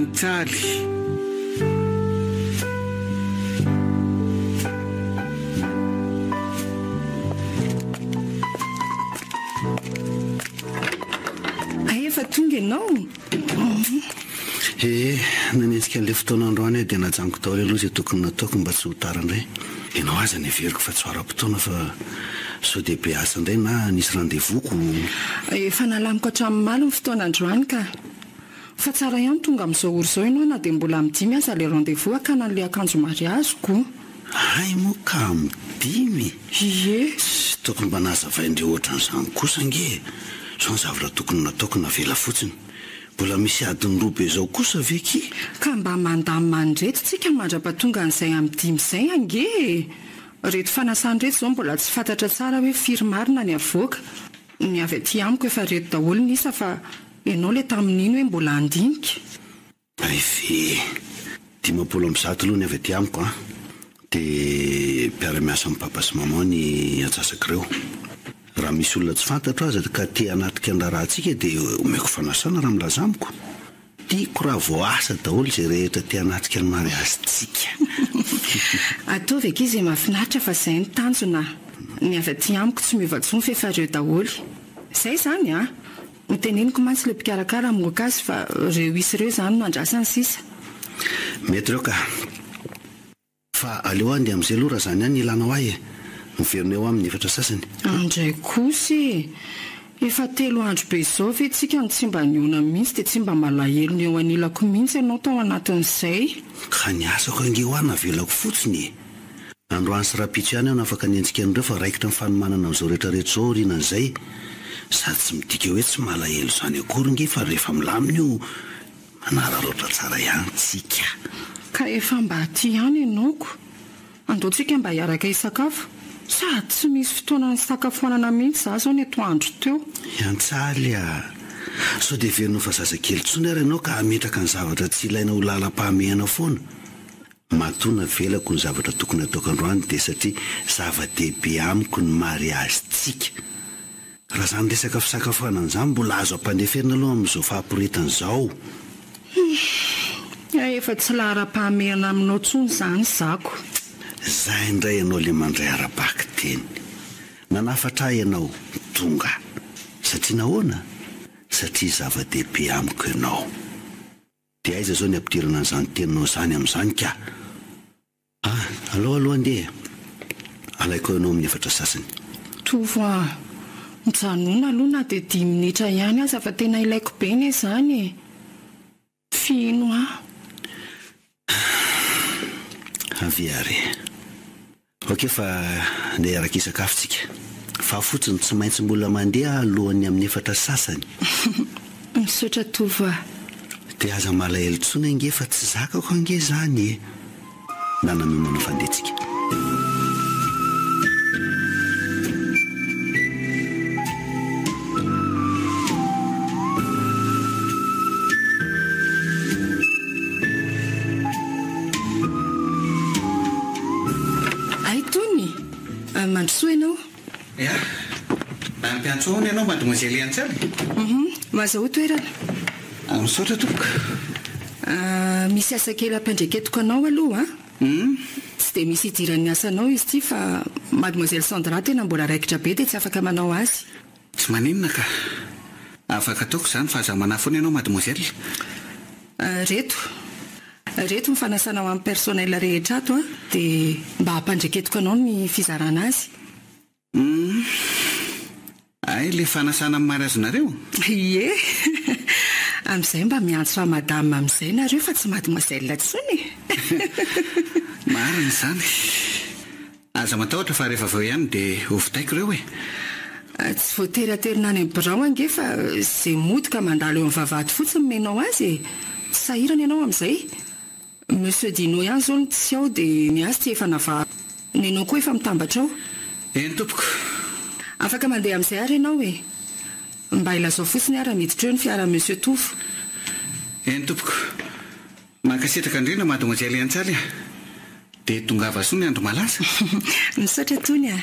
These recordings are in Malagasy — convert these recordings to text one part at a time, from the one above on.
Antsaly. Efa tonga ianao? Nanentsika an'ilay fotoana androany dia najanoko daholo aloha izay tokony nataoko mba tsy ho tara indray. Ianao aza ny everiko fa tsy ara-potoana fa sao dia be asa indray na nisy rendez-vous-ko. Efa nalamiko hatramin'ny maly ny fotoana androany ka. Fa tsara ihany tonga amin'izao ora izao ianao na dia mbola midimy aza ilay rendez-vous hakana an'ilay akanjo mariazoko. Ay moa ka midimy? Ie. Tsy tokony mba nahazavaindreo ohatran'izany kosa ange. Sao ny zavatra tokony nataoko navela fotsiny. Mbola misy adiny roa be izao kosa veky. Ka mba mandamy mandreto tsika mandra-pahatonga an'izay amin'ny dimy izay ange. Reto fanasany reto izao mbola tsy fantatra tsara hoe firy marina ny avoaka. Ny avy aty amiko efa reto daholo nisa fa ianao ilay tamin'iny hoe mbola andinika. Ay ve 50 aloha ny avy aty amiko a. Dia mpiara-miasa amin'ny papa sy mama ny atsasaka ireo. Raha misy olona tsy fantatro aza ka te hanatrika an-darantsika dia omeko fanasana raha milaza amiko. Tiako raha vao asa daholo izay rehetra te hanatrika ny mariazyntsika. Atao ve izy mahafinaritra fa izay ny tanjona. Ny avy aty amiko tsy miova-tsony fa efa ireo daholo. Izay izany a. Miteneniko mantsy ilay mpikarakara amoaka azy fa ireo isy ireo izany no andrasany sisa. Mety ireo ka. Fa aleo andy amin'izay aloha raha izany ihany ilanao ahy e. Miverina eo amin'ny efatra sasany. Andray kosa efa 3 andro be izao ve tsika ny tsy mba niona mihitsy dia tsy mba malahelo ny eo anilako mihitsy ianao tao anatin'izay. Ka ny asako ange ho ana velako fotsiny. Androany sy rapitso ihany aho nafaka nientsika an'ireo fa raikitra ny fanomanana amin'izao rehetrarehetra izao orinan'izay. Sady tsy midika hoe tsy malahelo izany akory nge fa rehefa milamina io manararoatra tsara ihany tsika. Ka efa mba aty ihany ianaoko. Andaontsika mba hiaraka hisakafo. Sady tsy misy fotoana ny sakafoanana mihitsy za zao ny atoandro teo. Antsaly a. Sao dia verina fa zazakely tsony ary ianao ka hametraka ny zavatra tsy ilaina ho lalam-pahamehana foana. Matona velako ny zavatra tokony ataoko androany dia satria zava-dehibe amiko ny mariazyntsika. Raha izany resaka fisakafoanana izany mbola azo ampandeferina aloha amin'izao fahampiretana izao. Efa tsy lahara-pahamehana aminao tsony izany zako. Zahay indray ianao ilay mandray ara-baky teny. Nanafatra ianao tonga. Satria nahoana? Satria zava-dehibe amiko ianao. Dia aiza izao ny ampidirana an'izany teninao izany amin'izany ka? Aloha andeha. Alaiko ianao amin'ny efatra sasany. Tovo mijanona aloha na dia 10 minitra ihany aza fa tena ilaiko be ny izany. Fino Aviary. Ok fa ndeha araka isakafotsika. Fa fotsiny tsy maintsy mbola mandeha alohan'ny amin'ny efatra sasany. Misaotra Tovo. Dia aza malahelo tsony ange fa tsy zakako ange izany e. Nanamimana fandehantsika. Mandrosoa ianao? Ya. Ampiantsoana ianao mademoiselle Antsaly. Mazaho toerana. Misaotra tompoko. Misy asa kely ampandreketoko anao aloha Tsy dia misy idiran'ny asanao izy ity fa mademoiselle Sandra tena mbola raikitra be dia tsy afaka manao azy. Tsy maninona ka. Afaka ataoko izany fa aza manafony ianao mademoiselle. Reto mifanasana ao amin'ny personnel rehetra ato dia mba hampandreketoko anao ny fizarana azy. Ay, ilay fanasana amin'ny mariazonareo? Ie. Amin'izay mba miantso fa madame amin'izay nareo fa tsy mademoiselle tsony. Marina izany. Aza matahotra fa rehefa avy ihany dia hovitaiko ireo e. Tsy voateraterina any amin'ny birao ange fa izay mody ka mandalo eo amin'ny vavahady fotsiny menao azy. Sahirana ianao amin'izay. Monsieur Dino ihany izao no tsy ao dia ny azy tsy efa nava. Nenao koa efa mitambatra ao. Eny tompoko. Afaka mandeha amin'izay ary ianao e. Mba ilazao fotsiny ary miditra eo ny fiara Monsieur Tovo. Eny tompoko. Mankasitraka indrindra mademoiselle Antsaly. Dia tongava soa ny andro malaza. Misaotra tony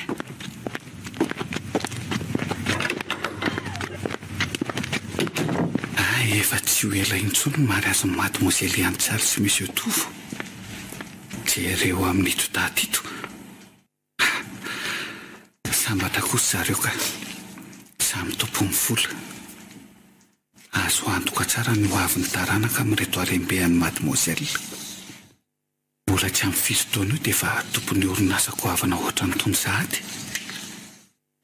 efa tsy ho ela intsony mary azy mademoiselle Antsary sy monsieur Tovo jereo amin'ny totatito. Sambatra kosa zareo ka samy tompony vola. Azo antoka tsara ny hoavin'ny taranaka amin'reto harembean'ny mademoiselle. Mbola tsy amin'ny fisotoana io dia efa tompony orinasako havana ohatra ny tony sahady.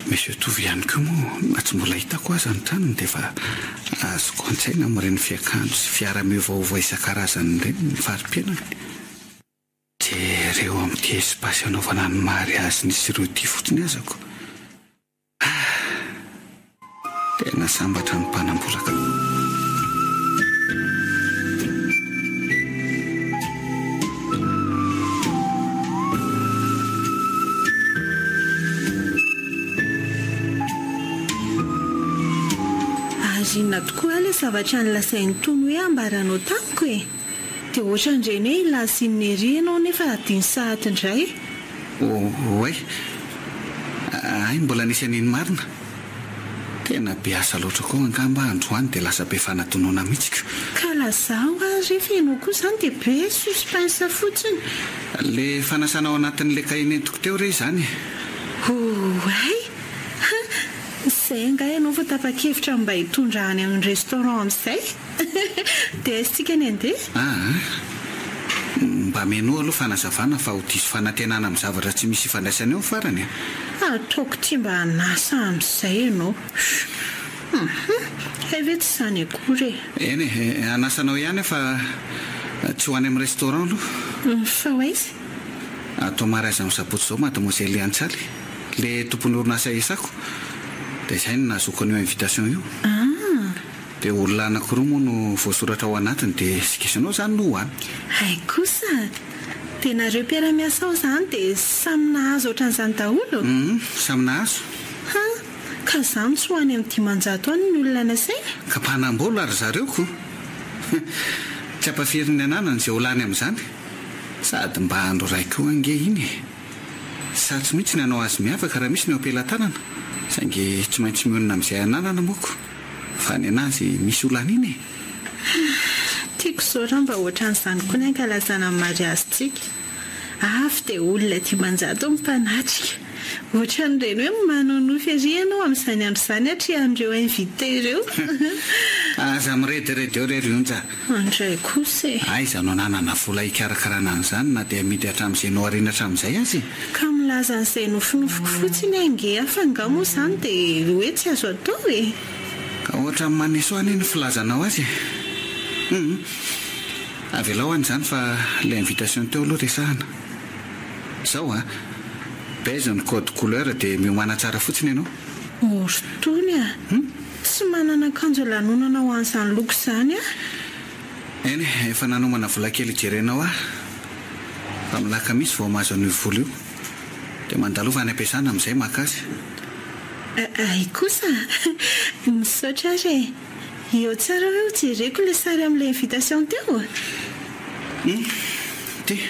Monsieur Tovo ihany koa moa na tsy mbola hitako azy ny tranony dia efa azoko an-tsaina amin'ireny fiakanjo sy fiara-miovaova isan-karazany ireny ny fari-piainany. Jereo amin'ity espasy anaovana ny mariazy nisy ireo ity fotsiny azako. Tena sambatra ny mpanambolaka. Inona tokoa ilay zavatra nilasain'ny tony hoe ambaranao tamiko e. Dia ohatran'ireny hoe ilasin'ny ery ianao nefa adiny sahady indray. Oay, ay mbola nisy an'iny marina. Tena be asa loatra koa angamba androany dia lasa be fanatonoana mihitsika. Ka lazao azy rehefa ianao koa izany dia be suspense fotsiny. Le fanasana ao anatin'ilay kahiny entiko teo re izany. Oay, izay nga ianao fa tapa-kevitra mba hitondrahany amin'ny restaurant amin'izay. Dia aizitsika ny andeha? Mba menoa aloha fanazavana fa ho diso fanantenana amin'ny zavatra tsy misy ifandraisany eo farany. Ataoko tia mba hanasa amin'izay ianao. Ve tsy izany akory e? Eny e, hanasanao ihany fa tsy ho any amin'ny restaurant aloha. Fa hoaizy? Atao mariazy amin'ny sabotsy izao mademoiselle Antsaly, le tompony orinasa isako. Dia izay no nazoko an'io invitation io. Dia olona anankiroa moa no voasoratra ao anatiny dia sikisinao izany no hoany. Hay kosa, dia nareo mpiara-miasa ao izany dia samy nahazo ohatran'izany daholo? Samy nahazo. Ka izany tsy ho any amin'ny 500 any ny olona nasaina? Ka mpanam-bola ary zareo koa. Tsy ampafirin'ny ananany izay olany amin'izany. Sady mba andro ray koa ange iny. Satsy mihitsy ny anao azy miavaka raha misy ny ampelan-tanana. Saingy tsy maintsy mionona amin'izay ananana moako. Fa ny anazy misy olana iny e. Tiako izao raha mba ohatran'izany koa ny ankalazana amin'ny mariazintsika. Avy dia olona 500 mipanatrika. Ohatran'ireny hoe manao nofy ery ianao amin'izany andro izany atrehan'ireo invité ireo. Aza mirediredy eo rery onja. Andray kosa e. Ay, izanao nanana vola hikarakarana an'izany na dia amidy hatramin'izay no ariana hatramin'izay azy. Ka milaza an'izay nofinofiko fotsiny ange afa nga moa izany dia hoe tsy azo atao e. Ka ohatra ny maneso any ny filazanao azy. Avelao an'izany fa ilay invitation teo aloha resahana. Izao baiza ny code couleur dia miomana tsara fotsiny ianao. Ortony tsy manana akanjo lanonana ho an'izany loko izany Eny, efa nanomana vola kely ijerenao fa milaka misy vao mahazo an'io vola io. Dia mandalova any ampiasana amin'izay makazy. Ay kosa, misaotra ary e. Eo tsara hoe ho jereko ilay sary amin'ilay invitation teo. Ty.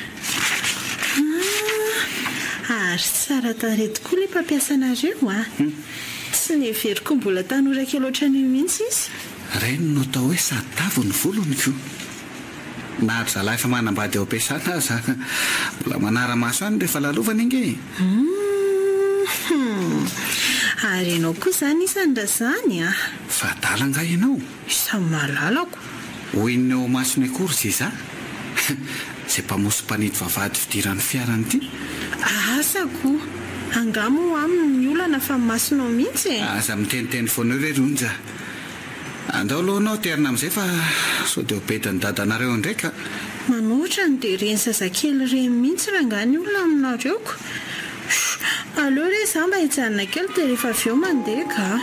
Ary tsara tarehy tokoa ilay mpampiasa anareo Tsy neveriko mbola tanora kely ohatran'io mihitsy izy. Reny no atao hoe sadavo ny volony koa. Na ry zalahy efa manambady ao ampiasana aza. Mbola manara-maso any rehefa lalovana inge. Ary ianao koa izany isany raha izany Fadala nga ianao. Isany malalako. Hoin'ny eo masony akory izay za. Izay mpamoso mpanidy vavahady fidiran'ny fiarany ity. Asako. Angamo aminy olana fa masinao mihitsy Aza miteniteny foana eo rery onja. Andao alohanao terina amin'izay fa sao dia bedany dadanareo ndraika. Manoatra ny dia reny zazakely reny mihitsy raha nga ny olona aminareoko. Aleo re za mba hijanona kely dia rehefa avy eo mandeha ka.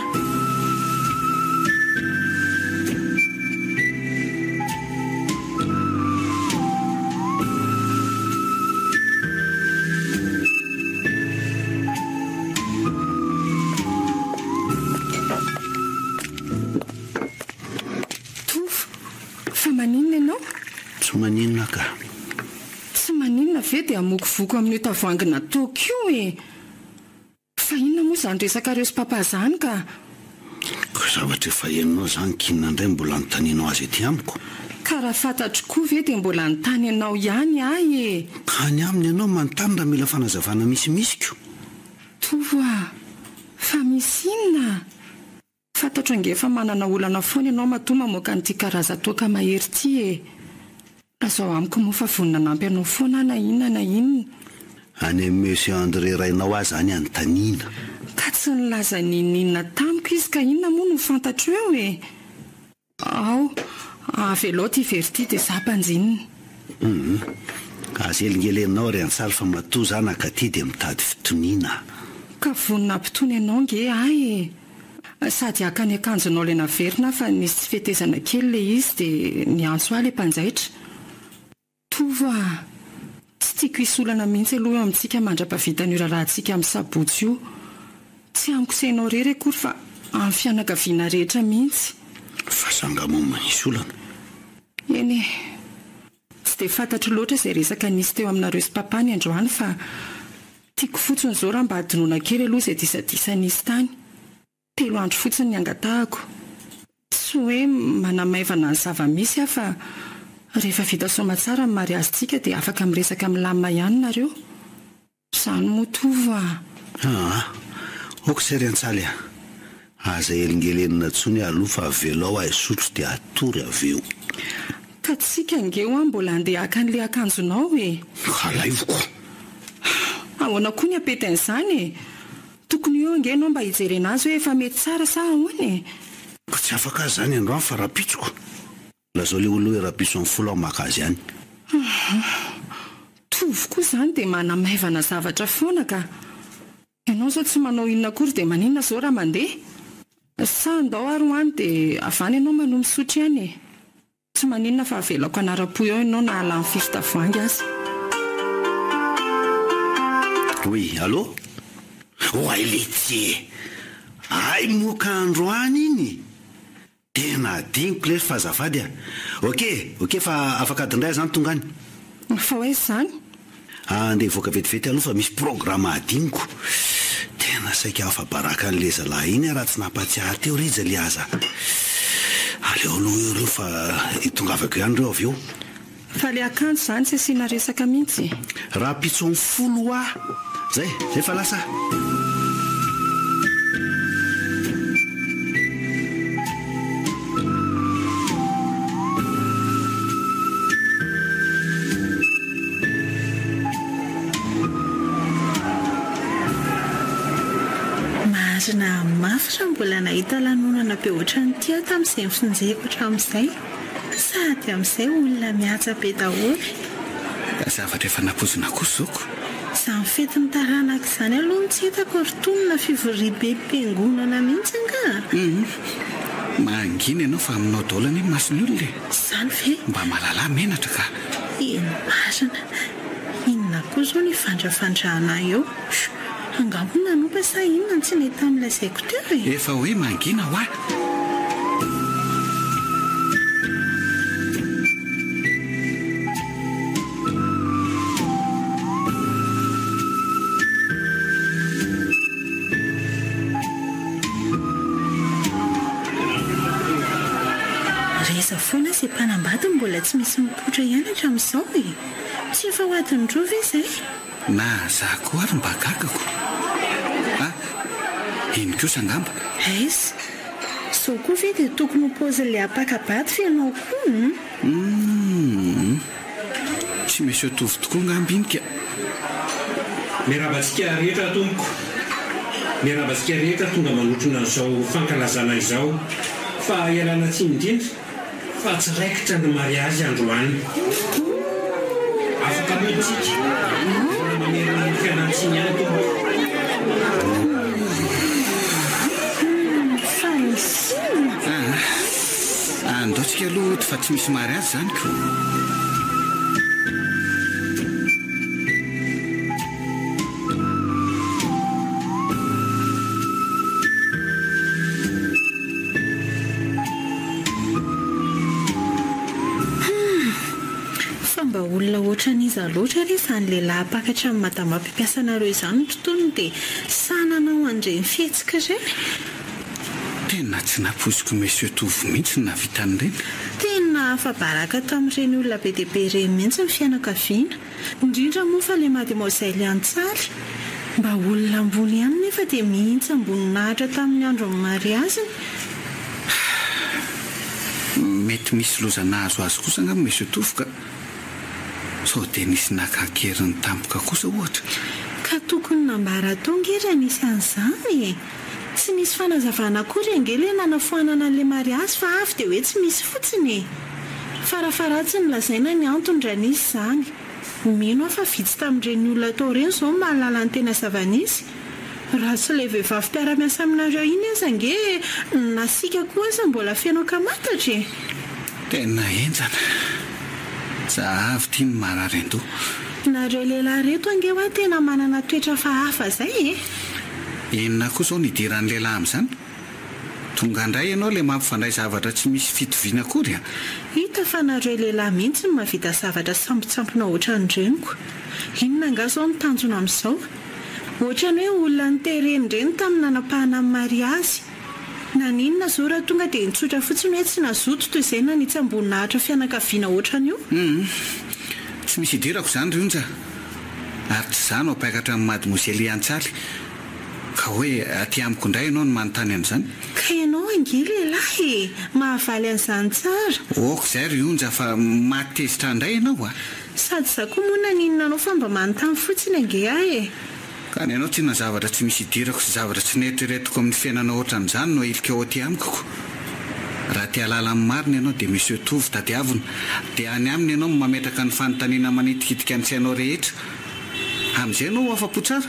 Maninona ka? Tsy maninona ve dia amoko voko amin'ny tavoangina Tokyo e. Fa inona moa izany resaka reo sy papa izany ka? zavatra efa henonao zany kinina indray mbola notanianao azy ety amiko. Ka raha fantatro koa ve dia mbola nitany ianao ihany ahy e. Ka ny aminy ianao manontany raha mila fanazavana misimisiko. Toa fa misy inona? Fantatro angefa manana olana foana ianao matoa mamoaka n'ity karaza-toaka mahery ity e. Azao amiko moa fa vonina nampy anao foana na inona na inona. Any amin'ny Monsieur André Rainao azy zany anontaniana. Ka tsy nilaza ninina tamiko izy ka inona moa no fantatro eo e. Ao, avelao ty verity dia za mpanjinina. Azy elingelenao ry ansaly fa matoa zany akaty dia mitady fitoniana. Ka vonina ampitony ianao nge ahy e. Sady aka ny akanjonao ilay naverina fa nisy tsy fetezana kely ilay izy dia niantso ahy ilay mpanjaitra. Tova, tsy tiako hisolana mihitsy aloha eo amintsika mandra-pahavitany io rahantsika amin'ny sabotsy io. Tsy amiko sehinao rery akory fa amin'ny fianakaviana rehetra mihitsy. Fa sangamoma hisolana. Eny e, tsy dia fantatro loatra izay resaka nisy teo aminareo sy papany androany fa tiako fotsiny izao raha mba adinoina kely aloha izay disadisa nisy tany. 3 andro fotsiny ny angatahako. Tsy hoe manamaivana ny zava-misy aho fa rehefa vita soamantsara ny mariazintsika dia afaka miresaka milamina ihany nareo. Izany moa Tova. Oko izay ry Antsaly a. Aza elingelenina tsony aloha fa avelao ahy sotro dia atory aveo. Ka tsika angeo mbola andeha haka an'ilay akanjonao e. Halaivoko. Ahoana koa ny apetan'izany e. Tokony eo ange ianao mba hijerena azy hoe efa mety tsara sa ahoana e. Ka tsy afaka azy zany androany fa rapitsoko. Lazao ilay olo hoe rapitso amin'ny folo aho maka azy ihany. Tovy koa izany dia manamaivana zavatra foana ka. Ianao izao tsy manao inona akory dia maninona izao raha mandeha. Sa andao ary ho any dia avany ianao manao misotro ihany e. Tsy maninona fa avelako anara-po eo ianao na ala amin'ny firy-tavoahangy azy. Oui, allô? Oay lety. Ay moka androany iny. Tena adiniko le fazafady a. Ok fa afaka adindray zany tonga any. Fa hoe izany? Andeha voaka vetivety aloha fa misy programa adiniko. Tena saika afa baraka an'le zalahy iny raha tsy nampatsiahy teo rija le aza. Aleo aloha ireo fa hitongavako ihany reo avy eo. Fa le akanjo izany tsy asiana resaka mihitsy. Raha pitso amin'ny folo ah. Zay fa lasa. Marina mafy mbola nahita lanonana be ohatran'ity aho tamin'izay mifinjeko hatramin'izay. Sady amin'izay olona mihatsa be daholo. Zavatra efa napozina kosoko. Izany fetiny taranaka izany aloha tsy hitako ritonona fivoria be mpiangonana mihitsy nga. Mangina ianao fa aminao daholo ny masony olona. Izany ve? Mba mahalala menatra ka. Eny marina. Inona koa izao ny vandravandrahana eo? Angamba nanompa sa inona tsy nahita amin'ilay zaiko teo e. Efa hoe mangina ho ahy. Reza foana izay mpanambady mbola tsy misy mipoitra ihany hatramin'izao e. Tsy efa ho adiny roa ve izay? Na za koa ary mba gagako. Iny kosa angamba. Aiza. Sao koa ve dia tokony ho paozin'ilay apakabady fe ianao koa? Tsy misy otovy tokoa ngamba iny ka. Miarabantsika rehetra tompoko. Miarabantsika rehetra tonga manotrona izao fankalazana izao. Fa ialana tsiny indrindra fa tsy raikitra ny mariazy androany. Afaka miditsika. Mamerina ny fianan-tsiny ihany tompoko. Andaotsika aloha fa tsy misy mariazy zany ko. Mba olona ohatran'iza loatra re izany lehilahy pakatra amin'ny madama-pimpiasanareo izany ny tontolony dia sanana ho andreny fihetsika ireny. tena tsy naposiko monsieur Tovo mihitsy na vitan'ireny. Tena fabaraka tamin'ireny olona be dia be ireny mihitsy ny fianakaviana, indrindra moa fa ilay mademoiselle Antsaly. Mba olona ambony ihany nefa dia mihitsy amboninahitra tamin'ny andron'ny mariaziny. Mety misy loza nahazo azy kosa nga monsieur Tovo ka sao dia nisy nakakeriny tampoka kosa ohatra. Ka tokony nambara tonga nisy an'izany. Tsy misy fanazavana akory angely nanafoanana an'ilay mariazy fa avy dia hoe tsy misy fotsiny. Farafaratsy ny lazaina ny antony raha nisy izany. Mino aho fa vitsy tamin'ireny olona tao ireny izao mahalala ny tena zava-nisy. Raha tsy ilay vehivavy mpiara-miasa aminareo iny aza ange nasika koa aza mbola feno kamatatra. Tena enjana. Zahavy tia ny marary an-doha. Nareo lehilahy reto ange hoe tena manana toetra fahafa izay. Inona koa izao nidiran'ny lehilahy amin'izany? Tonga indray ianao ilay mampifandray zavatra tsy misy fitoviana akory. Hita fa nareo lehilahy mihitsy no mahavita zavatra sampotsampona ohatran'ireniko. Inona nga izao ny tanjona amin'izao? Ohatra ny hoe olona nitereny ireny tamin'ny nanapahana amin'ny mariazy. Na ninona izao raha tonga dia nitsotra fotsiny hoe tsy nazoto toy izay nanitsy amboninahitra fianakaviana ohatran'io. Tsy misy idirako izany rionja. Ary tsy izany ao paikatra amin'ny mademoiselle Antsaly. Ka hoe aty amiko indray ianao no manontany an'izany. Ka ianao ange lehilahy, mahavaly an'izany tsara. Oko izay rionja fa matezitra indray ianao a. Sady za koa moa naninona anao fa mba manontany fotsiny ange ahy. Ka ny ianao tsy na zavatra tsy misy idirako sy zavatra tsy neritreretiko amin'ny fiainana ohatran'izany no ilika ao aty amiko. Raha tia halala amin'ny marina ianao dia monsieur Tovo tadiavina dia any aminy ianao mametraka ny fanontaniana manitikitika ny sainao rehetra. Amin'izay ianao afa-po tsara.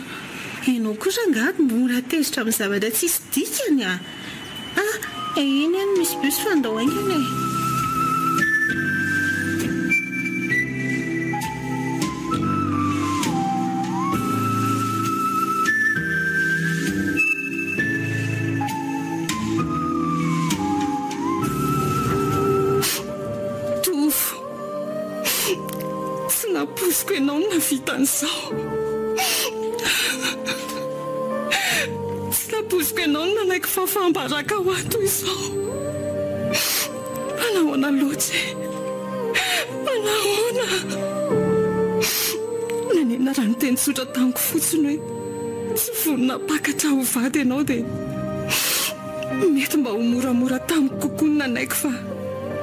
Ianao kosa angaty mbola tezitra amin'ny zavatra tsisy dikany a. Eny any misy bus fandao aingana e. Naposiko ianao no navitan'izao. Tsy naposiko ianao no nanaiky fafambaraka ho ato izao. Manahoana loatra e. Manahoana. Nanina raha niteny tsotra tamiko fotsiny hoe tsy vonona pakatra ho vady ianao dia mety mba ho moramora tamiko kokoa ny nanaiky fa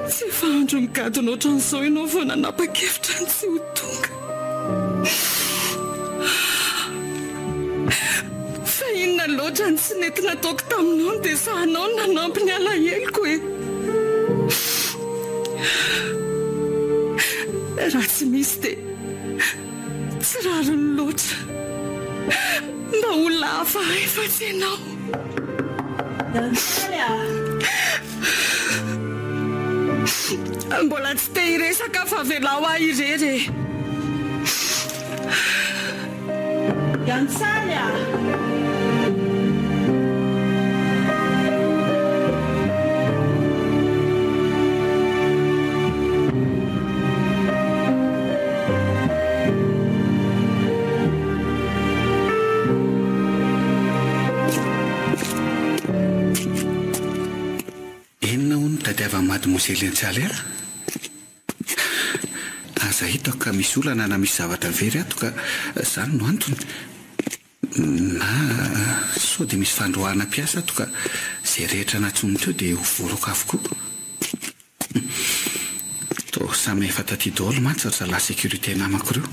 tsy efa andro migadona ohatran'izao ianao vao nanapa-kevitra ny tsy ho tonga. Fa inona loatra ny tsy nety nataoko taminao dia sahanao ny nanampy ny alaheloko e. Raha tsy misy dia tsy rariny loatra. Mba olona hafa efa tsy ianao. Mbola tsy te hiresaka fa velao ahy irery. Antsaly a. Enona hono tadiava mademoiselle Antsaly a? Aza hitako ka misy olana na misy zavatra very ato ka izany no antony. Na sao dia misy fandroahana mpiasa ato ka izay rehetra natsony teo dia ho voroko avokoa. Toa samy efa taty daholo mantsy ry zalahy sécurité namako ireo.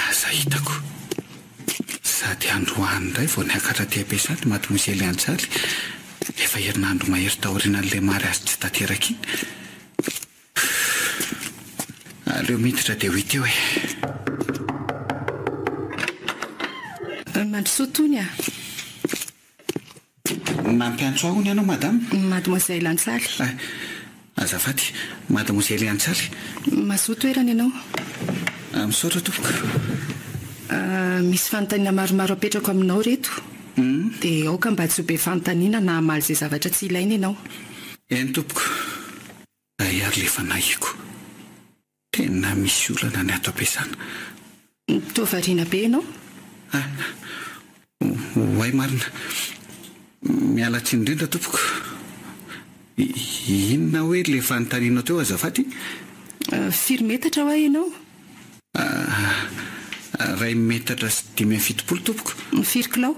Aza hitako. Sady androahany indray vao niakatra ty ampiasany mademoiselle Antsaly. Efa herinandro mahery taoriana an'ilay mariazy tsy tanteraka iny. Aleo miditra dia ho hita eo e. Mandrosoa tony a. Mampiantso ahony ianao madame? Mademoiselle Antsaly. Azafady, mademoiselle Antsaly. Mazoa toerana ianao. Misaotra tompoko. Misy fanontaniana maromaro apetrako aminao reto. Dia aoka mba tsy ho be fanontaniana na hamaly izay zavatra tsy ilaina ianao. Eny tompoko. Ary ilay fanahiko. Tena misy olana ny ato ampiasana. Toa variana be ianao? Hoay marina. Miala tsiny indrindra tompoko. Inona hoe le fanontanianao teo azafady? 5 metatra ho ianao? 2 metatra sy 5.70 tompoko. 4 kilao?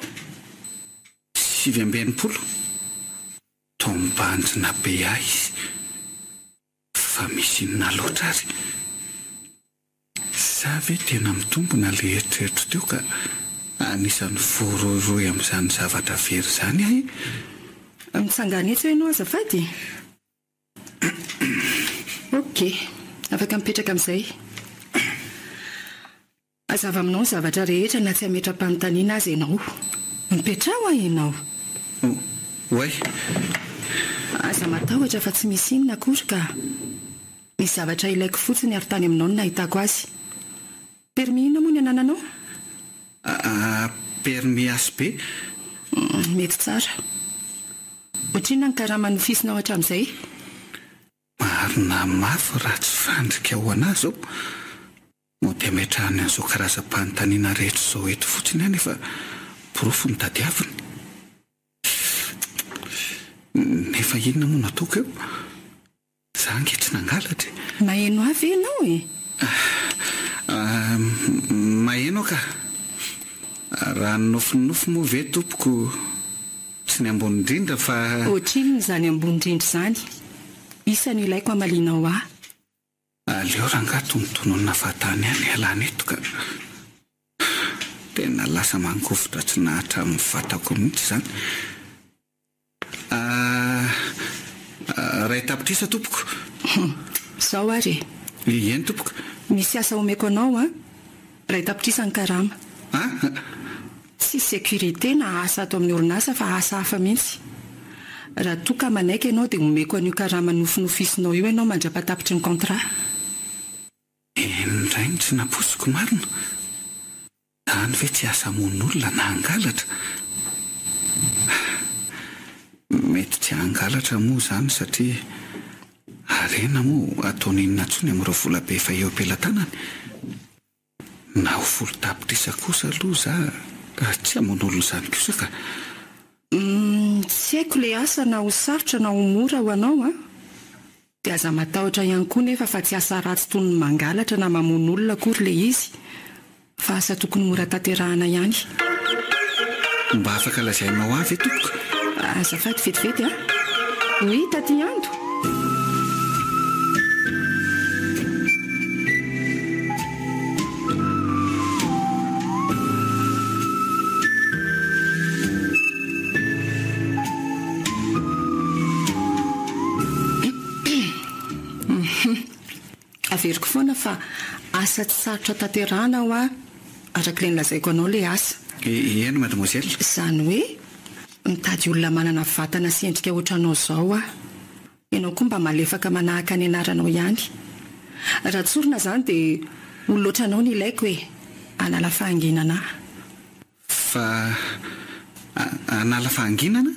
7.90. Tombanjina be ahy izy. Fa misy inona loatra ary. Sa ve tena mitombona le eritreritro teo ka anisan'ny voaroeroe amin'izany zavatra very izany ahy? Mitsangana etsy ianao azafady? Okey, afaka mipetraka amin'izay. Azava aminao ny zavatra rehetra na tsy hametram-panontaniana azy ianao. Mipetraho ahy ianao. Oay. Aza matahotra fa tsy misy inona akory ka misy zavatra ilaiko fotsiny ary tany aminao no nahitako azy. Permis inona moa ny anananao? Permis ASB. Mety tsara. Ohatrina ny karama nofisinao hatramin'izay? Marina mafy raha tsy fandrika ho anazy ao. Mo dia metrahany an'izao karazam-panontaniana rehetra izao eto fotsiny any efa porofo ny tadiaviny. Nefa inona moa nataoko eo? Za angetra nangalatra. Maheno avy ianao e? Maheno ka. Raha nofinofo moa ve tompoko tsy ny ambony indrindra fa... Ohatrino izany ambony indrindra izany? Isany ilaiko amalinao ahy. Aleo rangato mitonona fatany any alana eto ka. Tena lasa mangofotra tsy nahatra amin'ny vatako mihitsy izany. Ray tapitrisa tompoko. Zao ary. Eny tompoko. Misy asa omeko anao a? Ray tapitrisa ny karama. Tsy sécurité na asa ato amin'ny orinasa fa asa hafa mihitsy. Raha toa ka manaiky ianao dia omeko an'io karama nofinofisinao io ianao mandrapatapitry ny contrat. Indray ny tsy naposiko marina. Zany ve tsy asa mon'olona na angalatra? Mety tsy angalatra moa izany satria arena moa ataon'inona intsony amin'ireo volabe efa eo am-pelantanany. Na ho folo tapitrisa kosa aloha za tsy hamon'olona izany kosa ka. Tsy haiko le asa na ho sarotra na ho mora ho anao a. Dia aza matahotra ihany koa nefa fa tsy asa ratsy toy ny mangalatra na mamon'olona akory le izy. Fa asa tokony mora tanterahana ihany. Mba afaka lazainao avy tompoko? Azafady vetivety a? Oui, taty andro. Averiko foana fa asa tsy sarotra tanterahana ho a arak'ilay nolazaiko anao le asa. Eny mademoiselle. Izany hoe mitady olona manana vatana sy endrika ohatranao izao a. Ianao koa mba malefaka manahaka ny anaranao ihany. Raha tsorina izany dia olona ohatranao ny ilaiko hoe hanala fahanginana. Fa hanala fahanginana?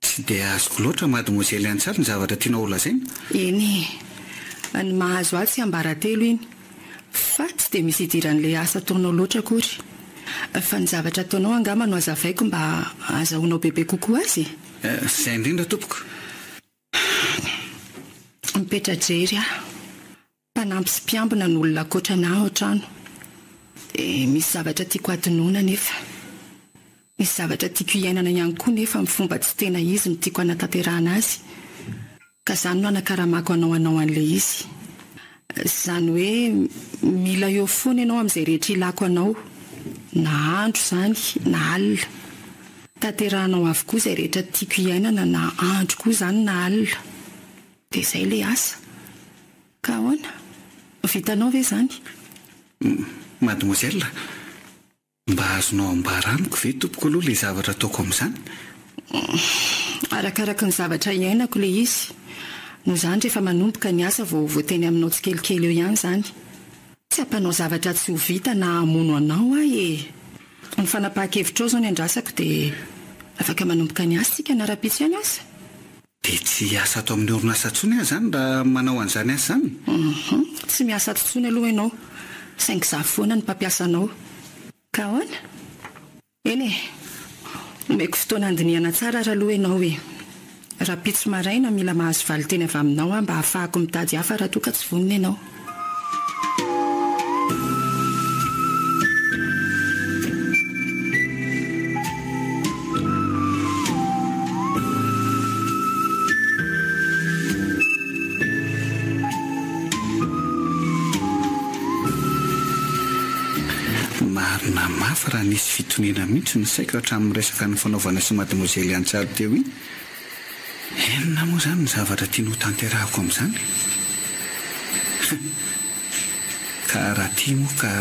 Tsy dia azoko loatra mademoiselle Antsary ny zavatra tianao ho lazaina. Eny, ny mahazo azy tsy ambaratelo iny. Fa tsy dia misy idiran'ilay asa ataonao loatra akory. Fa ny zavatra ataonao angamba no azavaiko mba azahoanao bebe kokoa azy. Izay indrindra tompoko. Mipetra jery aho. Mpanampy sy mpiambina n'olona ankoatrana aho an-trano. Dia misy zavatra tiako adinoina nefa. Misy zavatra tiako iainana ihany koa nefa amin'ny fomba tsy tena izy no tiako hanatanterahana azy. Ka izany no hanakaramako anao an'ilay izy. Izany hoe mila eo foana ianao amin'izay rehetra ilako anao. Na andro izany, na alina. Tanterahanao avokoa izay rehetra tiako iainana na andro koa izany na alina. Dia izay ilay asa. Ka ahoana? Vitanao ve izany? Mademoiselle, mba azonao ambaraniko ve tompoko aloha ilay zavatra ataoko amin'izany? Arakaraka ny zavatra iainako ilay izy. Noho izany rehefa manomboka ny asa vao voateny aminao tsikelikely eo ihany izany. Tsy hampanao zavatra tsy ho vita na hamono anao ahy. Ny fanapahan-kevitra ao izao ny andrasako dia afaka manomboka ny asa tsika nara-pitsy ihany asa. Dia tsy asa ato amin'ny orinasa intsony aho izany raha manao an'izany asa izany? Tsy miasa ato intsony aloha ianao. Saingy izaho foana ny mpampiasa anao. Ka ahoana? Eny e, omeko fotoana andiniana tsara raha aloha ianao hoe raha pitso maraina mila mahazo valiteny avy aminao mba hahafahako mitady hafa raha toa ka tsy vonona ianao. Marina mafy raha nisy fitoniana mihitsy ny saiko hatramin'ny resaka ny fanaovana sy mademoiselle Antsary teo iny. Enona moa izany ny zavatra tiano tanterahako amin'izany? Ka raha tia moa ka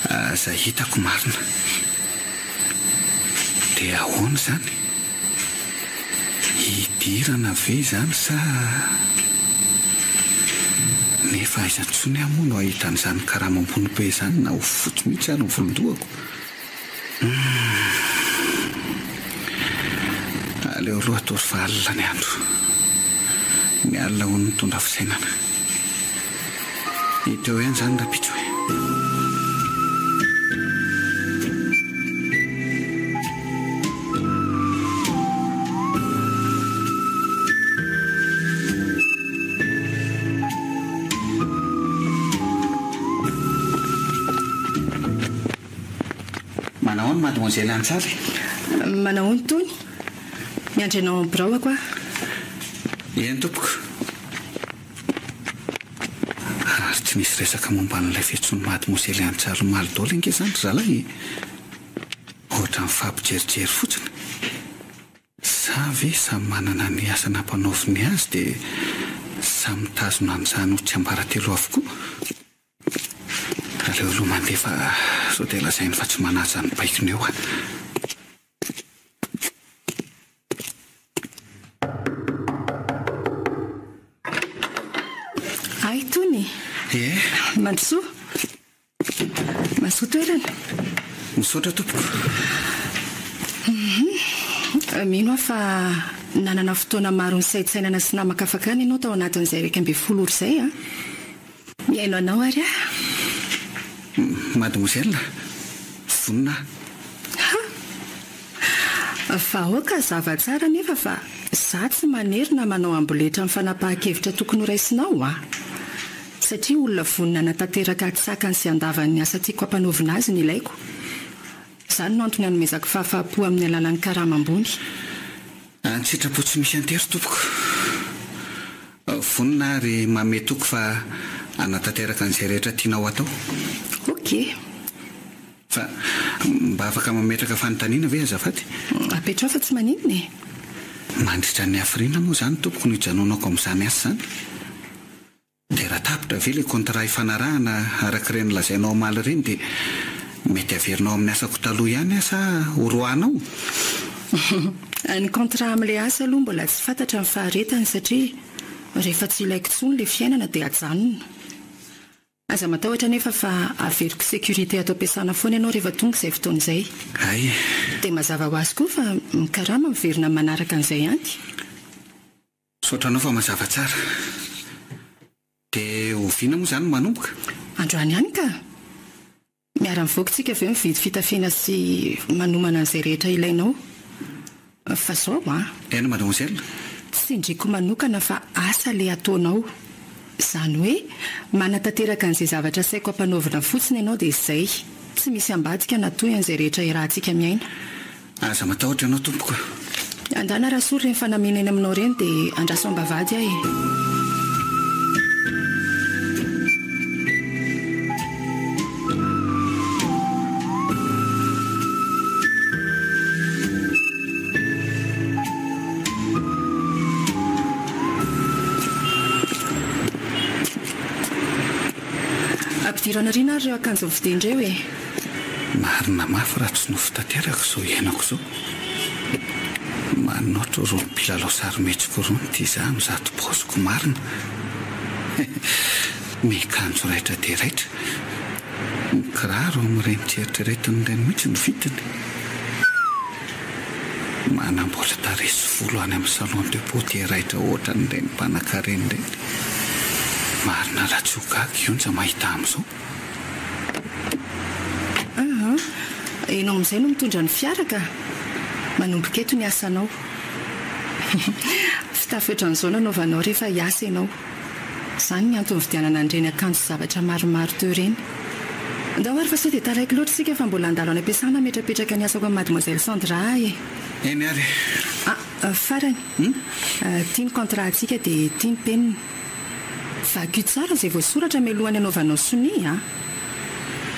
aza hitako marina. Dia ahoana izany? Hidirana ve izany sa nefa aizantsony amoa no ahitan'izany karama ambony be izany na ho fotsy mihitsy ary ny volondohako. Aleo aloha tory fa alina ny andro. Ny alina ho ny mitondra fisainana. Hiteo ihany izany raha pitso hoe. Manao ny mademoiselle Antsary? Manao ny tony? Miandry ianao amin'ny birao ako a? Eny tompoko. Ary tsy misy resaka momba n'ilay fiantson'ny mademoiselle Antsary malidôla inge izany ry zalahy. Ohatra ny fampijerijery fotsiny. Sa ve samy manana ny asa nampanaoviny azy dia samy mitazona an'izany ho tsy ambaratelo avokoa. Aleo aloha mandefa sao dia lazainy fa tsy manaja ny baikony eo a. Ay tony. Mandrosoa. Masoa toerana. Misaotra tompoko. Mino aho fa nanana fotoana maro ny saitsainana sy namaka fakany ianao tao anatin'izay 12 ora izay a. Miaino anao ary a? Mademoiselle, vonina. Fa aoka zava-tsara nefa fa za tsy manery na manao amboletra amin'ny fanapahan-kevitra tokony ho raisinao a. Satria olona vonina natanteraka atsakany sy andavan'ny asa tiako hampanaovina azy ny ilaiko. Izany no antony hanomezako fahafahampo amin'ny alalan'ny karama ambony. An-tsitrapo tsy misy antery tompoko. Vonina ary mametoko fa anatanteraka an'izay rehetra tianao atao. Okey. Fa mba afaka mametraka fanontaniana ve azafady? Apetrao fa tsy maninona e. Mandritra ny hafirina moa izany tompoko no hijanonako amin'izany asa izany. Dia raha tapitra ve ilay kontra ifanarahana araka ireny lazainao omaly ireny dia mety averinao amin'ny asako taloha ihany asa horohanao? Ny kontra amin'ilay asa aloha mbola tsy fantatra ny faharetany satria rehefa tsy ilaiko intsony ilay fiainana dia ajanona. Aza matahotra nefa fa averiko sécurité ato ampiasana foana ianao rehefa tonga izay fotoana izay. Ay. Dia mazava ho azy koa fa karama miverina manaraka an'izay ihany. Saotranao fa mazava tsara. Dia oviana moa izany manomboka? Androany ihany ka. Miara-mivoaka tsika avy eo mividy fitafiana sy manomana an'izay rehetra ilainao. Fa zao a. Ena mademoiselle? Tsy indriko manokana fa asa ilay ataonao. Izany hoe manatanteraka an'izay zavatra saiko hampanaovina fotsiny ianao dia izay. Tsy misy ambadika na toy an'izay rehetra irahantsika miaina. Aza matahotra ianao tompoko. Andana raha sory ireny fanamenany aminao ireny dia andraso ambavady ahy. Ampidirana riana ary ireo akanjo vidindreo e. Marina mafy raha tsy no fitateraka izao iainako izao. Manoatra roa mpilalao sarometsiko roa ny tia izaho mizato paosiko marina. Miakanjo raitra dia raitra. Kiraro amin'ireny tseritreretiny ireny mihitsy ny vitiny. Manamboatra tarehy volo any amin'ny salon de beauté raitra ohatra n'ireny mpanan-karena ireny. Marina raha tsy ho gaga io ny mahita amin'izao. Ianao amin'izay no mitondra ny fiara ka manomboka eto ny asanao. Fitafy ohatran'izao nanaovanao rehefa hiasa ianao. Izany ny antony vidianana an'ireny akanjo zavatra maromaro teo ireny. Ndao ary fa sao dia taraiky loatra isika fa mbola andalo any ampiasana metrapetraka ny asako amin'ny mademoiselle Sandra e. Eny ary. Farany. Tia ny contrat antsika dia tia ny penina. Vaky tsara izay voasoratra mialohan'ny anaovanao soni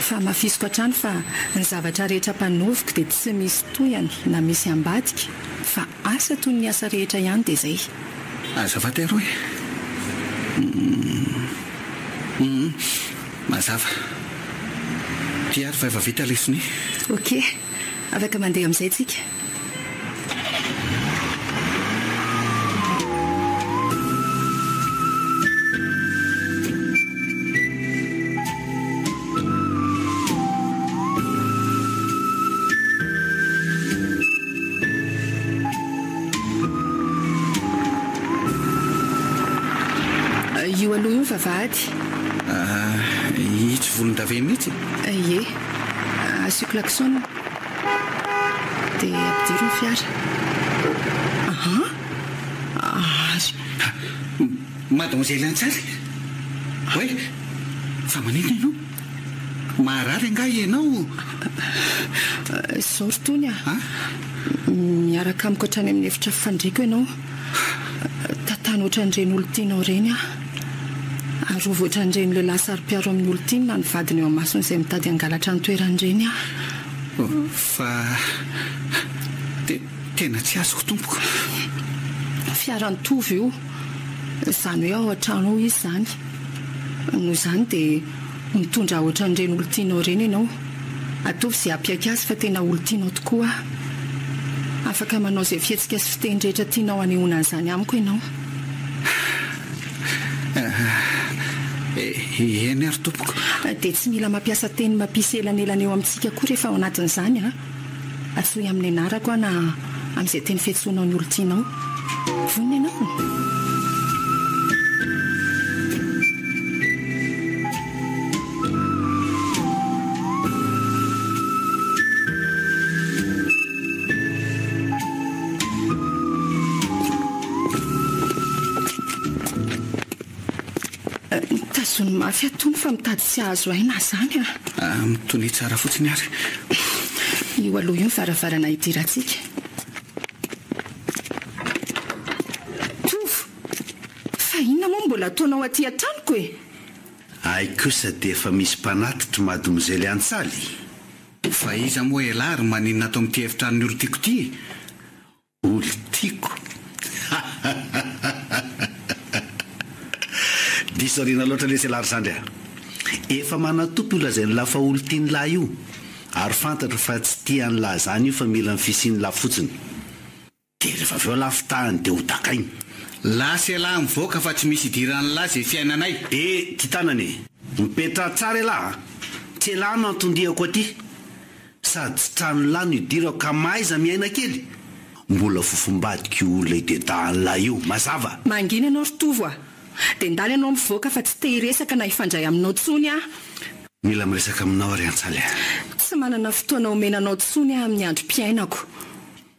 fa mafisoko hatrany fa ny zavatra rehetra mpanoviko dia tsy misy toyany na misy ambadika fa asa toy ny asa rehetra ihany dia izay. Azafady aroy. Mazava. Ty ary fa efa vita lesony. Okey, afaka mandeha amin'izay tsika. Io aloha io vavahady. Itsy volondave mihitsy. Ie, asio klaxon dia ampidiro ny fiara. Mademoiselle Antsary. Hoe, fa manina ianao? Marary anga ianao? Izao rotony miaraka amiko hatrany amin'ny efitra fandriako ianao. Tantany ohatran'ireny olo tianao ireny arovy ohatran'ireny lehilahy saro-piaro amin'ny olo tiany na ny vadiny eo amasony izay mitady hangalatra ny toeran'ireny fa tena tsy azoko tompoko. Fiara nitovy io. Izany hoe ao an-trano ao izy izany. Noho izany dia mitondra ohatran'ireny olo tianao ireny ianao. Atovy izay hampiaika azy fa tena olo tianao tokoa. Afaka manao izay fihetsika sy fiteny rehetra tianao hanehoana an'izany amiko ianao. Eny ary tompoko. Dia tsy mila mampiasa teny mampisy elanelana eo amintsika koa rehefa ao anatin'izany atsoy amin'ny anarako na amin'izay teny fiantsoanao ny olo tianao. Vonona ianao. Tazony mafy atony fa mitady tsy ahazo aina zany mitony tsara fotsiny ary. Io aloha io ny varavarana hidirantsika. Tofo, fa inona moa mbola ataonao aty an-tranoko e? Ay kosa dia efa misy mpanatitra mademoiselle Antsary. Fa iza moa elary maninona atao amin'ity efitrano olo tiako ty? Olo tiako? Disoriana loatra lesy elary zandry efa manatopy olo izay ny lafa olo tiany lahy io ary fantatra fa tsy tiany lahy zany io fa mila ny fisiany lahy fotsiny dia rehefa avy eo lafitahany dia ho takainy. Lasy lahy mivoaka fa tsy misy idiran'ny lahy izay fiainanay. Ty tanany mipetra tsara lahy tsy lahy no antondihako aty sady tsy trano lahy no idirako ka maiza miaina kely mbola fofombadika io olona idedahany lahy io mazava. Mangina ianao rotovo dia ndaly ianao mivoaka fa tsy te hiresaka na hifandray aminao tsony mila miresaka aminao ary Antsaly. Tsy manana fotoana omenanao tsony amin'ny androm-piainako.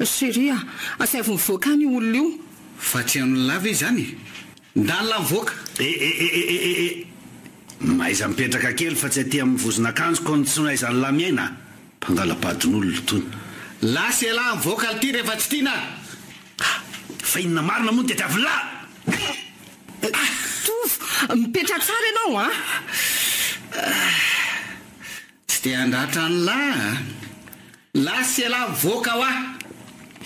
Chérie asaivo mivoaka any olona io. Fa tsy han'ny lava izy zany. Ndala mivoaka. Maiza mipetraka kely fa tsy aty amin'ny vozon'akanjo konditsiona izany lahy miaina mpangalabadin'olona tony. Lasy lahy mivoaka alty rehefa tsy tiana. Fa inona marina moa dia avy lahy. Tofo, mipetra tsara ianao tsy te handratra ny lahy lasy lahy mivoaka ho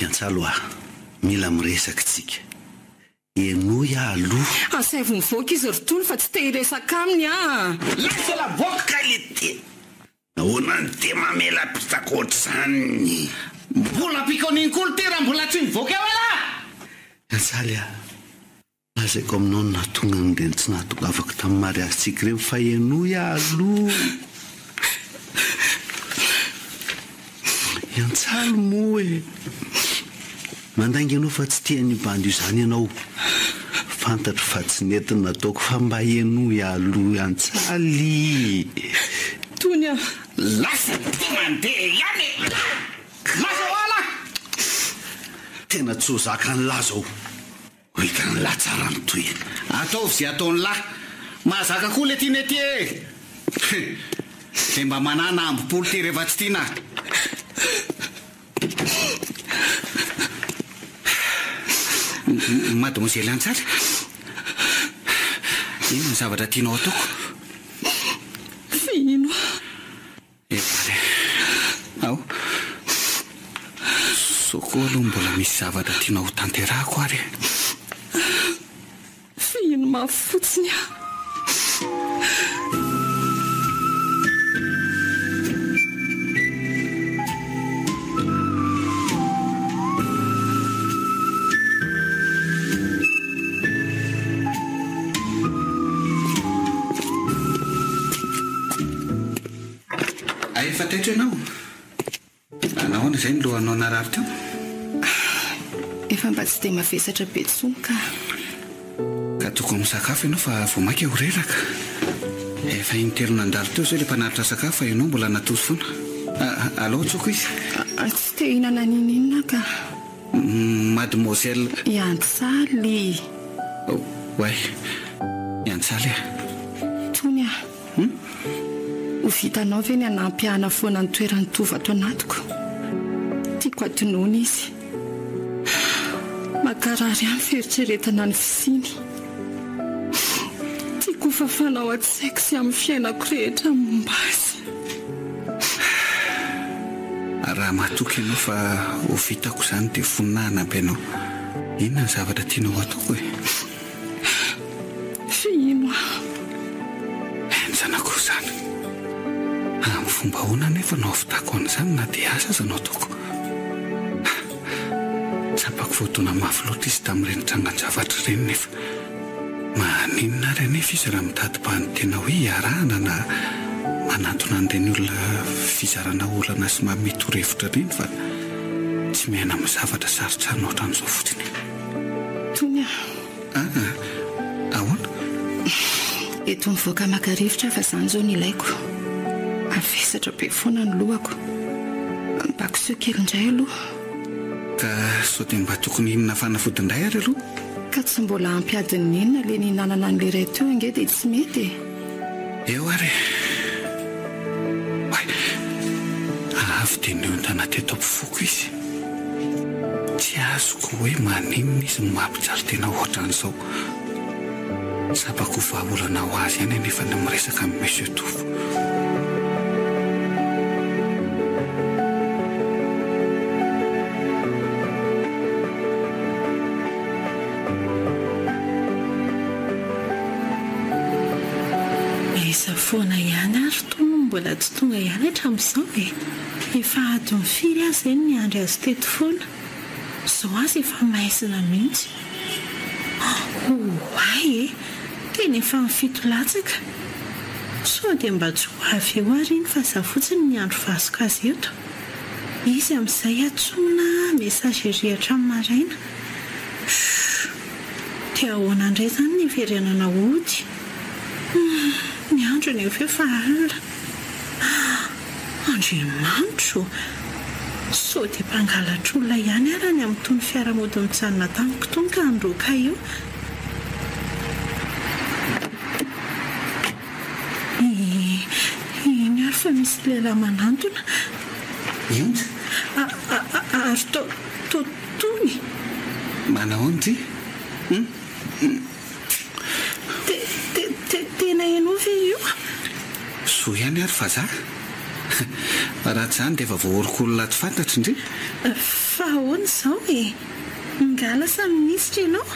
Antsalo mila miresaka tsika enoy aloha asaivo mivoaka izy rotony fa tsy te hiresaka aminy lasy lahy mivoaka ka lety nahoana ny te mamela pitaka ohatr'izany mbola pikaon'iny tera mbola tsy mivoaka eo lahy Antsaly lazaiko aminao no nahatonga ny dia tsy nahatonga afaka tamin'ny mariazitsika ireny fa enoy aloha Antsaly moa mandangy ianao fa tsy tiany bandy io zany ianao fantatra fa tsy netiny nataoko fa mba enoy aloha Antsaly tony lasa ty mandeha ihany lazao ala tena tsozaka ny lahy zao hoika ny lahy tsara mitoy ataovy zay ataony lahy mahazaka koa le tiany aty le mba manana ambopolo ty rehefa tsy tiana mademoiselle Antsara ino ny zavatra tianao ataoko fino evare ao soko aloha mbola misy zavatra tianao ho tanterahako ary fino mafotsiny fataitro ianao anahoana izay ny lohanao narary teo efa mba tsy dia mavesatra be tsony ka tokony misakafo ianao fa vo maika horeraka efa intelo nandalo teo zao le mpanaritra sakafo fa ianao mbola natozy foana aloha tsoko izy tsy te hinana nininina ka mademoiselle Iantsaly way Iantsaly tony ho vitanao ve ny anampihana foana ny toerany tovy ato anatiko tiako adinoana izy makarary amin'ny fieritreretana ny fisiny tiako fafanao atsaiko sy amin'ny fiainako rehetra momba azy raha matoky ianao fa ho vitako izany dia voninahina ampy ianao inona ny zavatra tianao ataoko fino enjanako izany amin'ny fomba hoana nefa naovitako an'izany na dia asa aza nao ataoko tsapako fotoana mafy loatra izy tamin'ireny trangan-javatra ireny nefa maninona ary anefa izy raha mitady-pahany tena hoe hiarahana na manatona an'ireny olona fizarana olana sy mametorevitra ireny fa tsy miaina amin'ny zavatra sarotra ny ohatran'izao fotsiny tony ahoana eto mivoaka maka-rivotra fa izany izao ny ilaiko avesatra be foana ny lohako mbako seo kely indray aloha ka sao dia mba tokony inona fanafodindray ary aloha ka tsy mbola ampiadiny inona le nihinanana an'le ray teo ange dia tsy mety eo ary avy dia niontana teto ampifoko izy tsy azoko hoe maninona izy mampijaly tena ohatran'izao sabako vahaolana ho azy ihany nefa ny miresaka amin'ny monsieur Tofo foana ihany ary tono mbola tsy tonga ihany hatramin'izao efa adiny firy azy izany ny andry azy teto foana izao azy efa maizina mihitsy ay tena efa mifito latsaka sao dia mba tsy ho avy eo ary iny fa za fotsiny ny andro vasika azy eto izy amin'izay atsona mesazy rihatra amin'ny maraina dia ahoana indray izany ny verenana ody ny andro ny efa efa alina andriamanitro sao dia mpangalatra olona ihany ara ny amin'ny tony fiaramody mitsanona tamiko tony ka androaka io iny ary fa misy lehilahy manantona ionja ary tony manahoana ty tena ianao ve io so ihany ary fa za raha tsy izany dia efa voahoriko olona tsy fantatry indri fa ahoana izao ngala sa minisitra ianao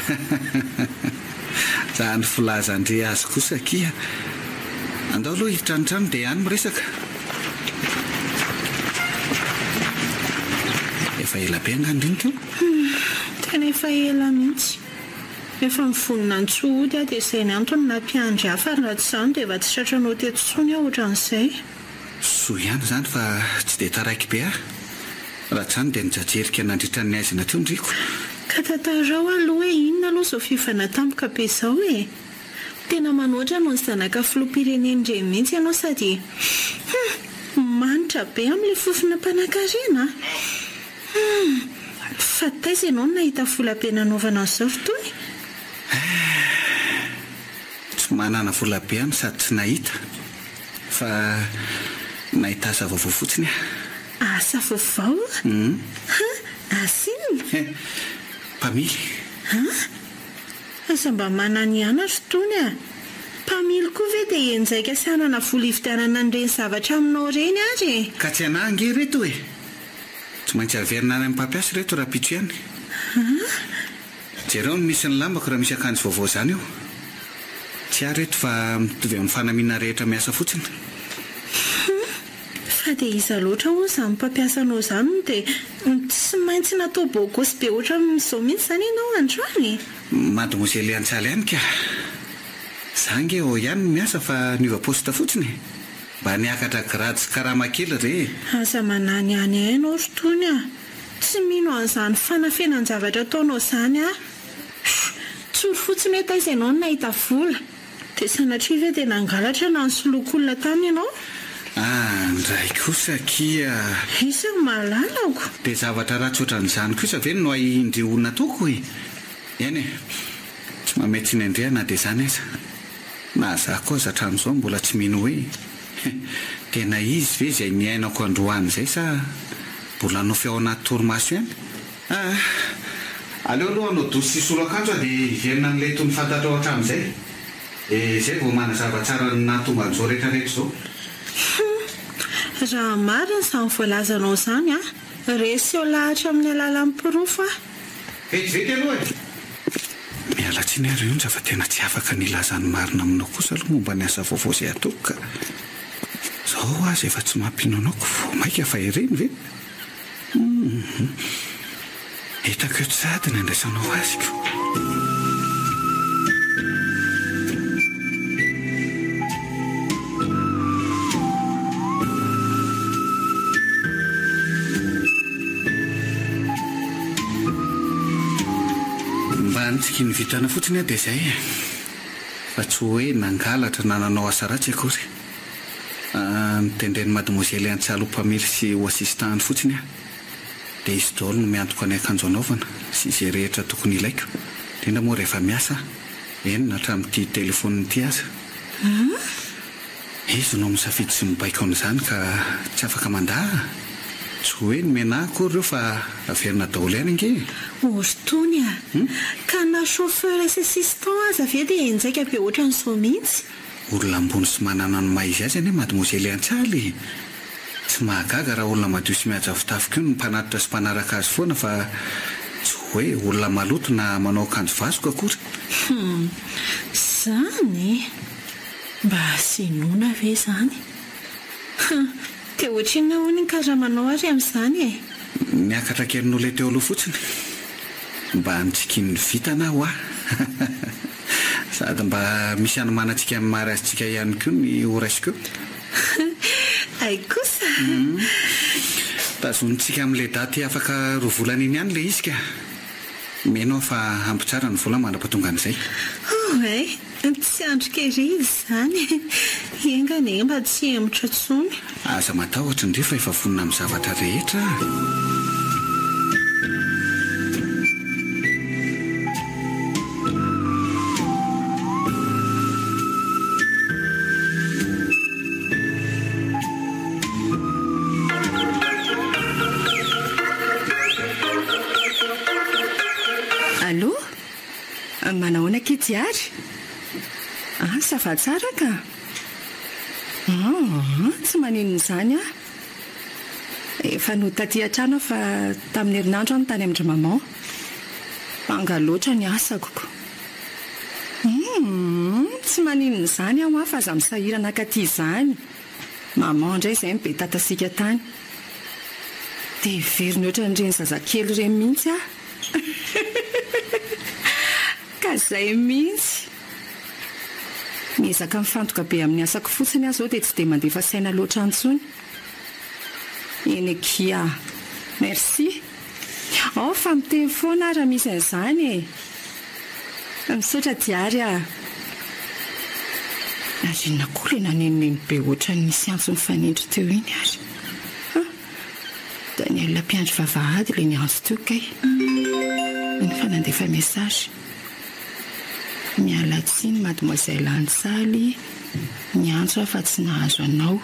za ny filazandre azy kosa kia andao aloha hitranotrano dia ihany miresaka efa ela be angandriny teo tena efa ela mihitsy efa mivonina ntsody dia izay ny antony nampiandry hafa ary raha tsy izany dia efa tsy tratranao teto tsony aho ohatran'izay so ihany izany fa tsy dia taraiky be ahy raha tsy izany dia nijajerika nandritra ny aizina teo ndriko ka tantarao aloha hoe inona aloha izao fifana tampoka be izao tena manoatra no ny zanaka filoham-pireneny indray mihitsy ianao sady manitra be amin'ilay fofona mpanankarena fa taiza ianao no nahita volam-piananaovana an'izao fotoany tsy manana vola-be any sady tsy nahita fa nahita asa vaovao fotsiny asa vaovao asinona mpamily asa mba manana ihana fotoany mpamily koa ve dia enjaika sanana vola ividianana an'ireny zavatra aminao reny ary ka tsy anahange reto e tsy maintsy averina any amin'ny mpampiasy reto raha pitso ihany jereo no misy ny lambako raha misy akanjo vaovao izany io tsy ary reto fa mitovy amin'ny fanamiana rehetra miasa fotsiny fa dia iza loatra ho izany mpampiasanao izany dia tsy maintsy natao bogosy be ohatra amin'izao mihitsy izany ianao androany mademozely antsaly ihany ka zange o ihany miasa fa niova posta fotsiny mba niakatra grady sy karama kely re asa manany any hainao fotoany tsy mino an'izany fanafenan-javatra ataonao izany tsory fotsiny hoe taiza ianao no nahita vola dia sanatria ve dia nangalatra na nysolokolona tany ianao ndray kosa kia isako mahalalako dia zavatra ratsy ohatran'izany kosa ve no indry olona toko e eny e tsy mametsy ny andriana dia izany aiza na za koa zatran'izao mbola tsy mino hoe tena izy ve izay miainako androany izay sa mbola no feo anaty torimaso ihany aleo aloha anao dosy sy solo-akanjo dia hiverina n'ilay tony fantatrao hatramin'izay izay vao manazava tsara nahatonga an'izao rehetrarehetra izao raha marina izany voalazanao izany resy eo lahatra amin'ny alalan'ny pirofo vetivety aloha miala tsy ny ary io fa tena tsy afaka nilazany marina aminao kosa aloha momba ny asa vaovao izay ataoko ka izao azy efa tsy mampino anaoko vo maika fa ireny ve hitako eo tsy sady ny andraisanao aziko ntsika ny vitana fotsiny dia izay fa tsy hoe nangalatra na nanao asa ratsy akory nitendreny mademozely antsalo mpamily sy ho assistany fotsiny dia izy daholo no miantoko any akanjo anaovana sy izay rehetra tokony ilaiko indrindra moa rehefa miasa eny na hatramin'ity telefoniny aza izy no misafidy sy mibaiko an'izany ka tsy afaka mandaa tsy hoe nomena akory ireo fa averina daholo ihany ange orytony ka na chauffeur sy assistant aza ve dia enjaika be ohatra n'izao mihitsy olona ambony sy manana ny maizy azy anie mademozely antsaly tsy mahagaga raha olona madio sy mihaja fitafika io no mpanatitra sy mpanaraka azy foana fa tsy hoe olona maloto na manao akanjo vasoko akory izany mba sinoana ve izany dia ohatrina hono ny karamanao ary amin'izany niakatra kelin'olona teo aloha fotsiny mba nitsikiny vitana aho sady mba misy anomanantsika amin'ny mariazintsika ihany koa ny oraisiko ay kosa tazonitsika amin'ilay daty afaka roa volana iny ihany ilay izy ka menao fa ampitsara ny vola mandra-patonga an'izay tsy androkeri izy izany engane mba tsy emotra tsony aza matahotra indreo fa efa vonina amin'ny zavatra rehetra allo manahoana kity ary safa tsara ka tsy maninona izany efa no taty an-trano fa tamin'ny herinandro any tany amin'ny maman mangaloatra ny asako tsy maninona izany aho fa aza misahirana katy izany maman indray izay mibe tatasika tany dia veriny ohatra n'ireny zazakely ireny mihitsy ka izay mihitsy miezaka mifantoka be amin'ny asako fotsiny aho zao dia tsy dia mandefa saina loatra antsony eny kia merci fa miteny foana raha misy an'izany misaotra diary arinona koa le nanenoneny be ohatra ny nisy antso ny fanindry teo iny ary ny alina mpiandro vavahady ilay nianzo teo kay ny fanandefa message. Miala tsiny mademoiselle Ansaly, niantso afa tsy nahazo anao.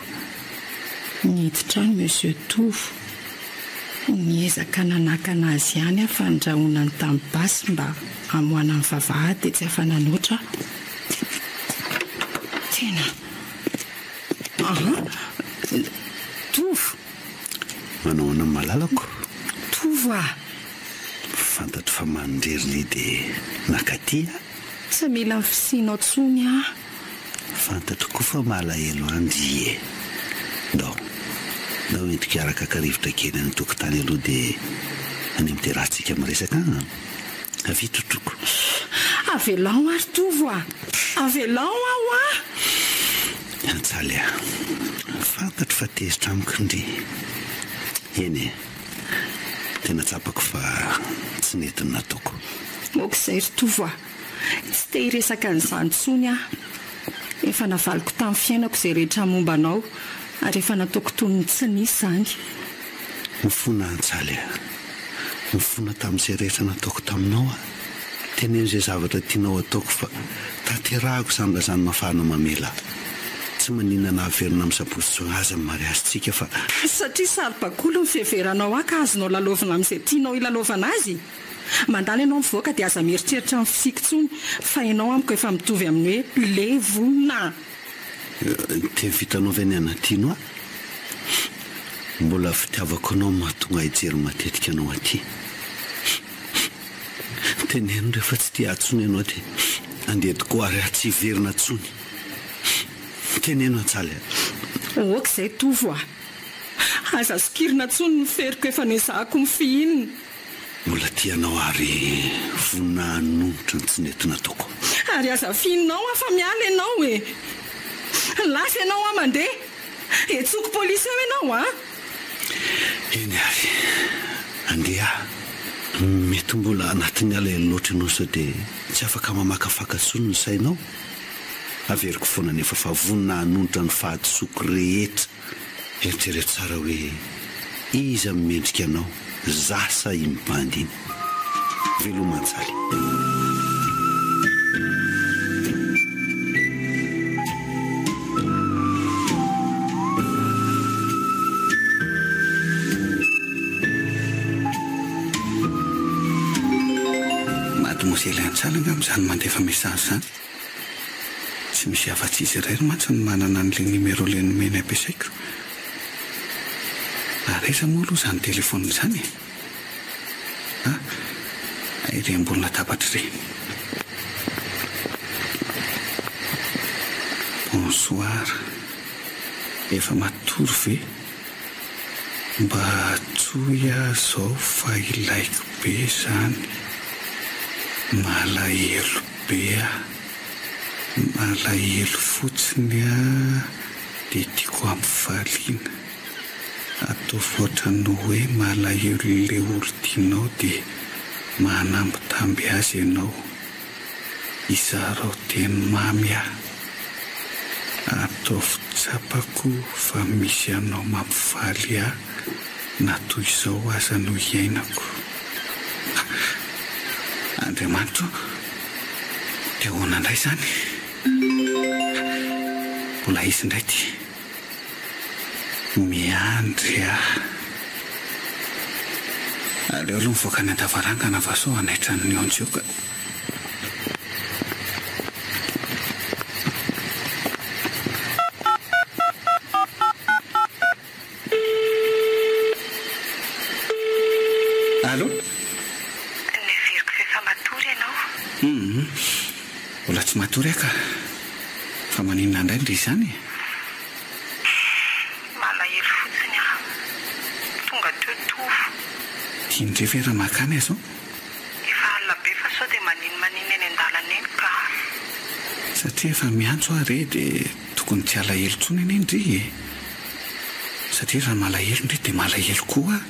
Niditra ny monsieur Tovo. Niezaka nanaka anazy ihany afa andrahonany tamin'ny basy mba hamoana ny vavahady dia tsy afananoatra. Tena. Tovo. Manao malalako. Tovo a. Fantatro fa mandreriny dia nakatia. Sa mila ny fisinao tsony a. Fantatro koa fa malahelo andry e. Dao endrika araka karivotra kely ny tokotany aloha dia any amin'ny terahantsika miresaka avitro troko. Avelao ary Tovo a. Avelao aho a. Ansaly a. Fantatro fa tezitra amiko ndry. Eny e. Tena tsapako fa tsy netiny nataoko. Okizay ry Tovo a. Tsy te hiresaka an'izany tsony a. Efa navaliko tamin'ny fiainako izay rehetra momba anao ary efa nataoko toy ny tsy nisy izany. Mifona Ansaly a. Mifona tamin'izay rehetra nataoko taminao a. Teneno izay zavatra tianao ataoko fa tanterahako izany lazany mafana mamela. Tsy maninona nahaverina amin'ny sapositso azy amin'ny mariazintsika fa satria saribakolo ny fiheveranao ka azonao lalovina amin'izay tianao ilalovana azy. Mandala ianao mivoaka dia aza mieritreritra amin'ny fisikitsony fa ianao amiko efa mitovy amin'ny hoe levona. Te vitanao venena tiano a. Mbola fitiavako anao mahatonga hijery matetika anao aty. Teneno rehefa tsy tia atsony ianao dia andediko ary tsy hiverina tsony. Teneno Ansaly. Okizay Tovo a. Aza sokirina tsony ny feriko efa nezahako mifihinina. Mbola tianao ary vonina nonotra ny tsy nety nataoko. Ary aza fihinao afa miala ianao e. Lasa ianao a mandeha. Etsoko polisy eo ianao a. Eny ary. Andeha. Mety mbola anatin'ny alahelo loatra ianao sao dia tsy afaka mamakafaka tsony ny sainao. Averiko foana nefa fa vonina nonotra ny fahadisoako rehetra. Eritrereto tsara hoe iza mendrika anao. Zasa imbandy iny. Veloma Ansaly. Mademoiselle Ansaly amin'izany mandefa message zany. Tsy misy afa-tsy izy iray mantsy ny manana an'ilay numéro ilay nomeny ampiasaiko. Areza moa aloha izany telefônina izany e. Ireny ambony latabatra ireny. Bonsoir. Efa matory ve? Mba tsoya zao fa ilaiko be izany. Malahelo be a. Malahelo fotsiny a. Dia tiako ampifaliana. Ataovy ohatran'ny hoe malahelo ilay olontianao dia manambitamby azy ianao. Izarao teny mamy a. Ataovy tsapako fa misy anao mampifaly a. Na toy izao aza no iainako. Andriamanitra, dia ahoana indray izany? Mbola izy indray ty. Miandry a. Aleo aloha mivoaka ny an-davarangana fa sao anaitra ny onjoka. Allô? Neveriko efa matory ianao. Mbola tsy matory aka. Fa maninona indray ndry izany? Malahelo fotsiny a. Tonga teo Tovo. Tiandre ve raha makany azo? Efa alina be fa sao dia maninona eny an-dalana eny ka. Satria efa miantso are dia tokony tsy alahelo tsony eny ndry e. Satria raha malahelo ndry dia malahelo koa.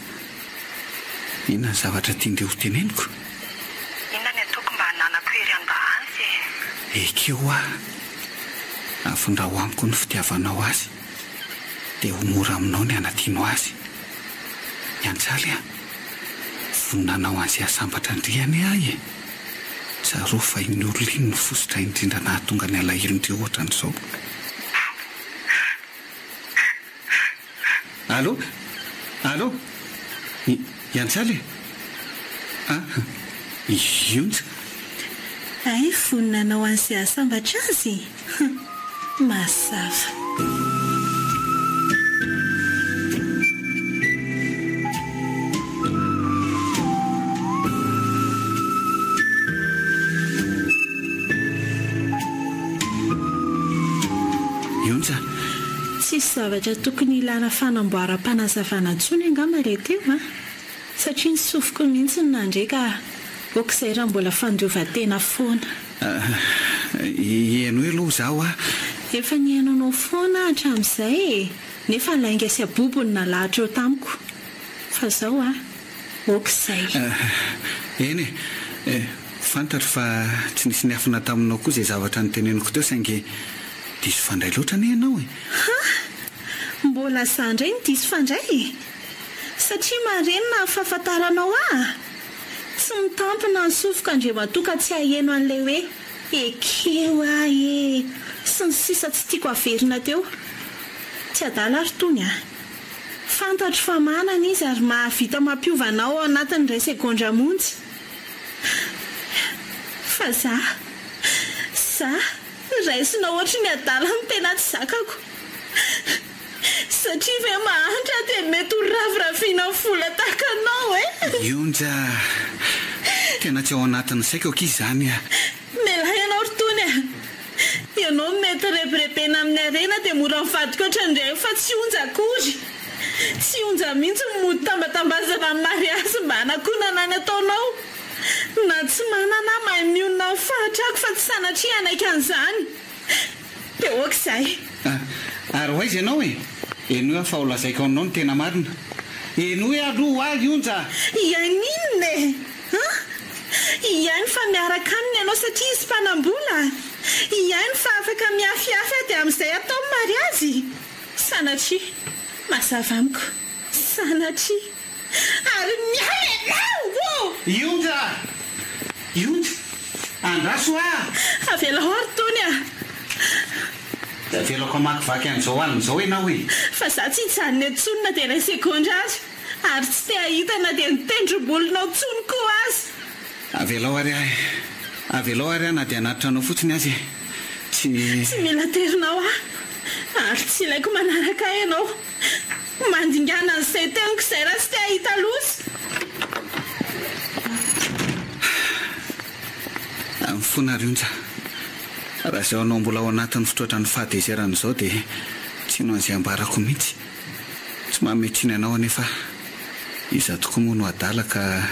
Inona ny zavatra tiandre ho teneniko? Inona ny ataoko mba hananako ery andahazy e? Ekeo a. Afondraho amiko ny fitiavanao azy. Dia ho mora aminao ny anatianao azy. Miantsaly a voninanao azy asambatra andriany ahy e. Tsaro fa iny olona iny no fosotra indrindra nahatonga ny alahilondry ohatran'izao. Allô? Allô? Miantsaly? Ionja? Ay, voninanao an'izay asambatra azy. Mazava. Ionja? Tsisy zavatra tokony ilana fanamboaram-panazavana ntsony angamba ilay teo a, satria nisofoko mihitsy ny nandreka okizay raha mbola fandiova-tena foana. Eno aloha zaho a. Efa nihainanao foana hatramin'izay nefa lainga sy abobony nalahatra eo tamiko. Fa zao a, okizay. Eny fantatro fa tsy nisy niafina taminao koa izay zavatra niteneniko teo saingy diso fandray loatra ne ianao e. Mbola zandray ny diso fandray satria marenina fahafantaranao tsy mitampina ny sofoka andre matoka tsy haheno an'ilay hoe ekeo ahy sy ny sisa tsy tiako averina teo. Tsy adala ary tony fantatro fa manana izy ary mahavita mampiovanao ao anatin'ny iray sekondra monjy. Fa za raisina ohatry ny adala ny tena tsy zakako satria ve mahantra dia mety ho ravirafina vola takanao Ionja, tena tsy ao anatin'ny saiko aky izany Mela ianao rotony ianao mety rebrepena amin'ny arena dia mora mivadika ohatrandray fa tsy onja akory. Tsy onja mihitsy mody tambatambazana amin'ny mariazy mba hanakonana ny ataonao. Na tsy manana mahay mionona ny fahatrako fa tsy sanatria anaiky an'izany. Dia okizay. Ary ho aiza ianao eno hoe fa ho lazaiko aminao ny tena marina. Eno hoe aloha Ionja. Ianinne iainy fa miaraka aminy ianao satria izy mpanambola. Iainy fa afaka miafiafy dia amin'izay atao ny mariazy. Sanatria mazava amiko. Sanatria ary miala ianao Ionja! Andraso avelao ary tony da velako amakivaky an'izao alin'izao ianao fa za tsy hijanona etsonina dia iray sekondra azy ary tsy te hahitana dia nitendrom-bolonao tsony koa azy. Avelao ary ahy na dia anatitra anao fotsiny azy tsy mila terinao ary tsy ilaiko manaraka ianao mandingana an'izay teniko izay raha tsy te hahita lozy. Fona Ionja, raha izao anao mbola ao anatin'ny fotoatra ny fahadezeran'izao dia tsy no an'izay ambarako mihitsy. Tsy mahametsiny anao anefa iza tokoa moa no adala ka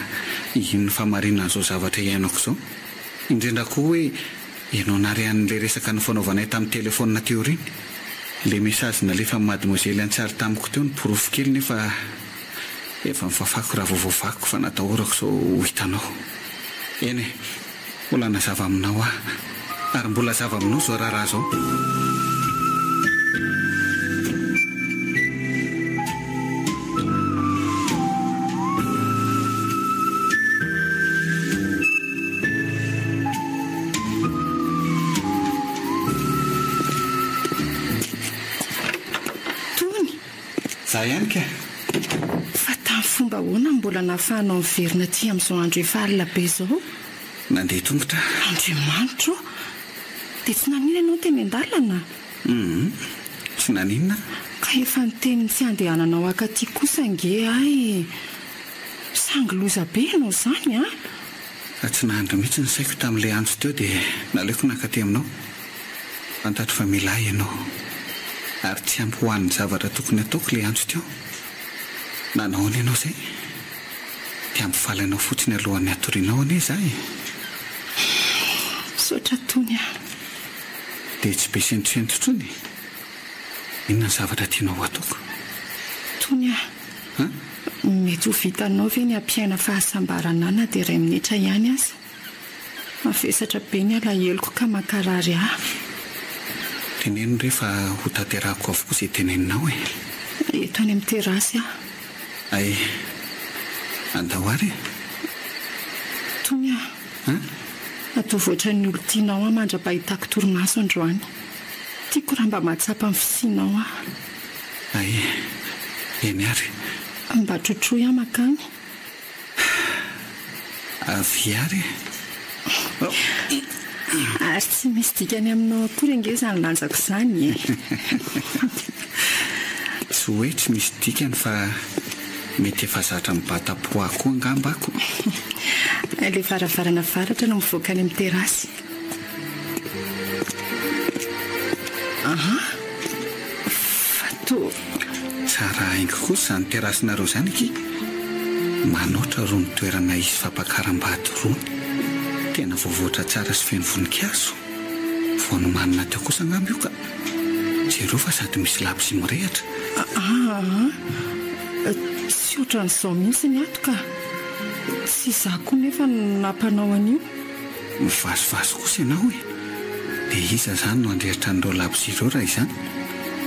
ino famarinana an'izao zavatra iainako izao. Indrindra koa hoe ianao narehan'ilay resaka ny fanaovanay tamin'ny telefônina teo riny. Ilay mesazy nalefa mademoiselle Antsary tamiko teo ny porofo kely nefa efa mifafako raha voavovako fa natahorako izao ho hitanao. Eny mbola nazava aminao ary mbola zava aminao zao raha zao. Tony za ihany ka fa tamin'ny fomba hoana mbola nahafahanao miverina aty amin'izao andro efa alina be zao. Nandeha tongotra. Andriamanitra dia tsy nanina ianao teny an-dalana. Tsy nanina ka efa niteny tsy andehananao akaty kosa ange sangiloza be ianao izany fa tsy nahandro mihitsy ny saiko tamin'ilay andro teo dia naleoko nakaty aminao. Fantatro fa milay ianao ary tsy ampy hohan'ny zavatra tokony ataoko ilay andro teo. Nanaony ianao izay dia ampifalanao fotsiny alohan'ny atorianao anie za sotra tony dia tsy be sentosento tsony. Inona ny zavatra tianao ataoko tony mety ho vitanao ve ny ampiaina fahasambaranana dia iray minitra ihany aza. Mavesatra be ny alaheloko ka makarary teneno rehefa ho tanterahako avokoa izay teneninao eto any amin'ny terasy ay Andahoary Tonya atao voatra ny olo tianao a mandra-pahitako torimaso androany. Tiako raha mba mahatsapa amin'ny fisianao a. Ay, eny ary mba trotroy a makany. avy ary ary tsy misy dikany aminao akory ange izany lanjako izany. tsy hoe tsy misy dikany fa mety efa zatra mibata-po akoho angambako. Le varavarana varatra no mivoaka any amin'ny terasy. Fa to tsara haingo kosa izany terasinareo izany ki. Manoatra rony toerana izy fampakaram-bady rony. Tena voavoatra tsara sy feno voninkazo. Voanomanina teo kosa angamba io ka. Jereo fa sady misy lapy sy mirehatra. Tsy ohatran'izao mihitsy ny ato ka. Tsy izaho koa nefa nampanao an'io. Mivasovaso kosa ianao e. Dia iza izany no andrehitra an'ireo lapy sy ireo raha izany?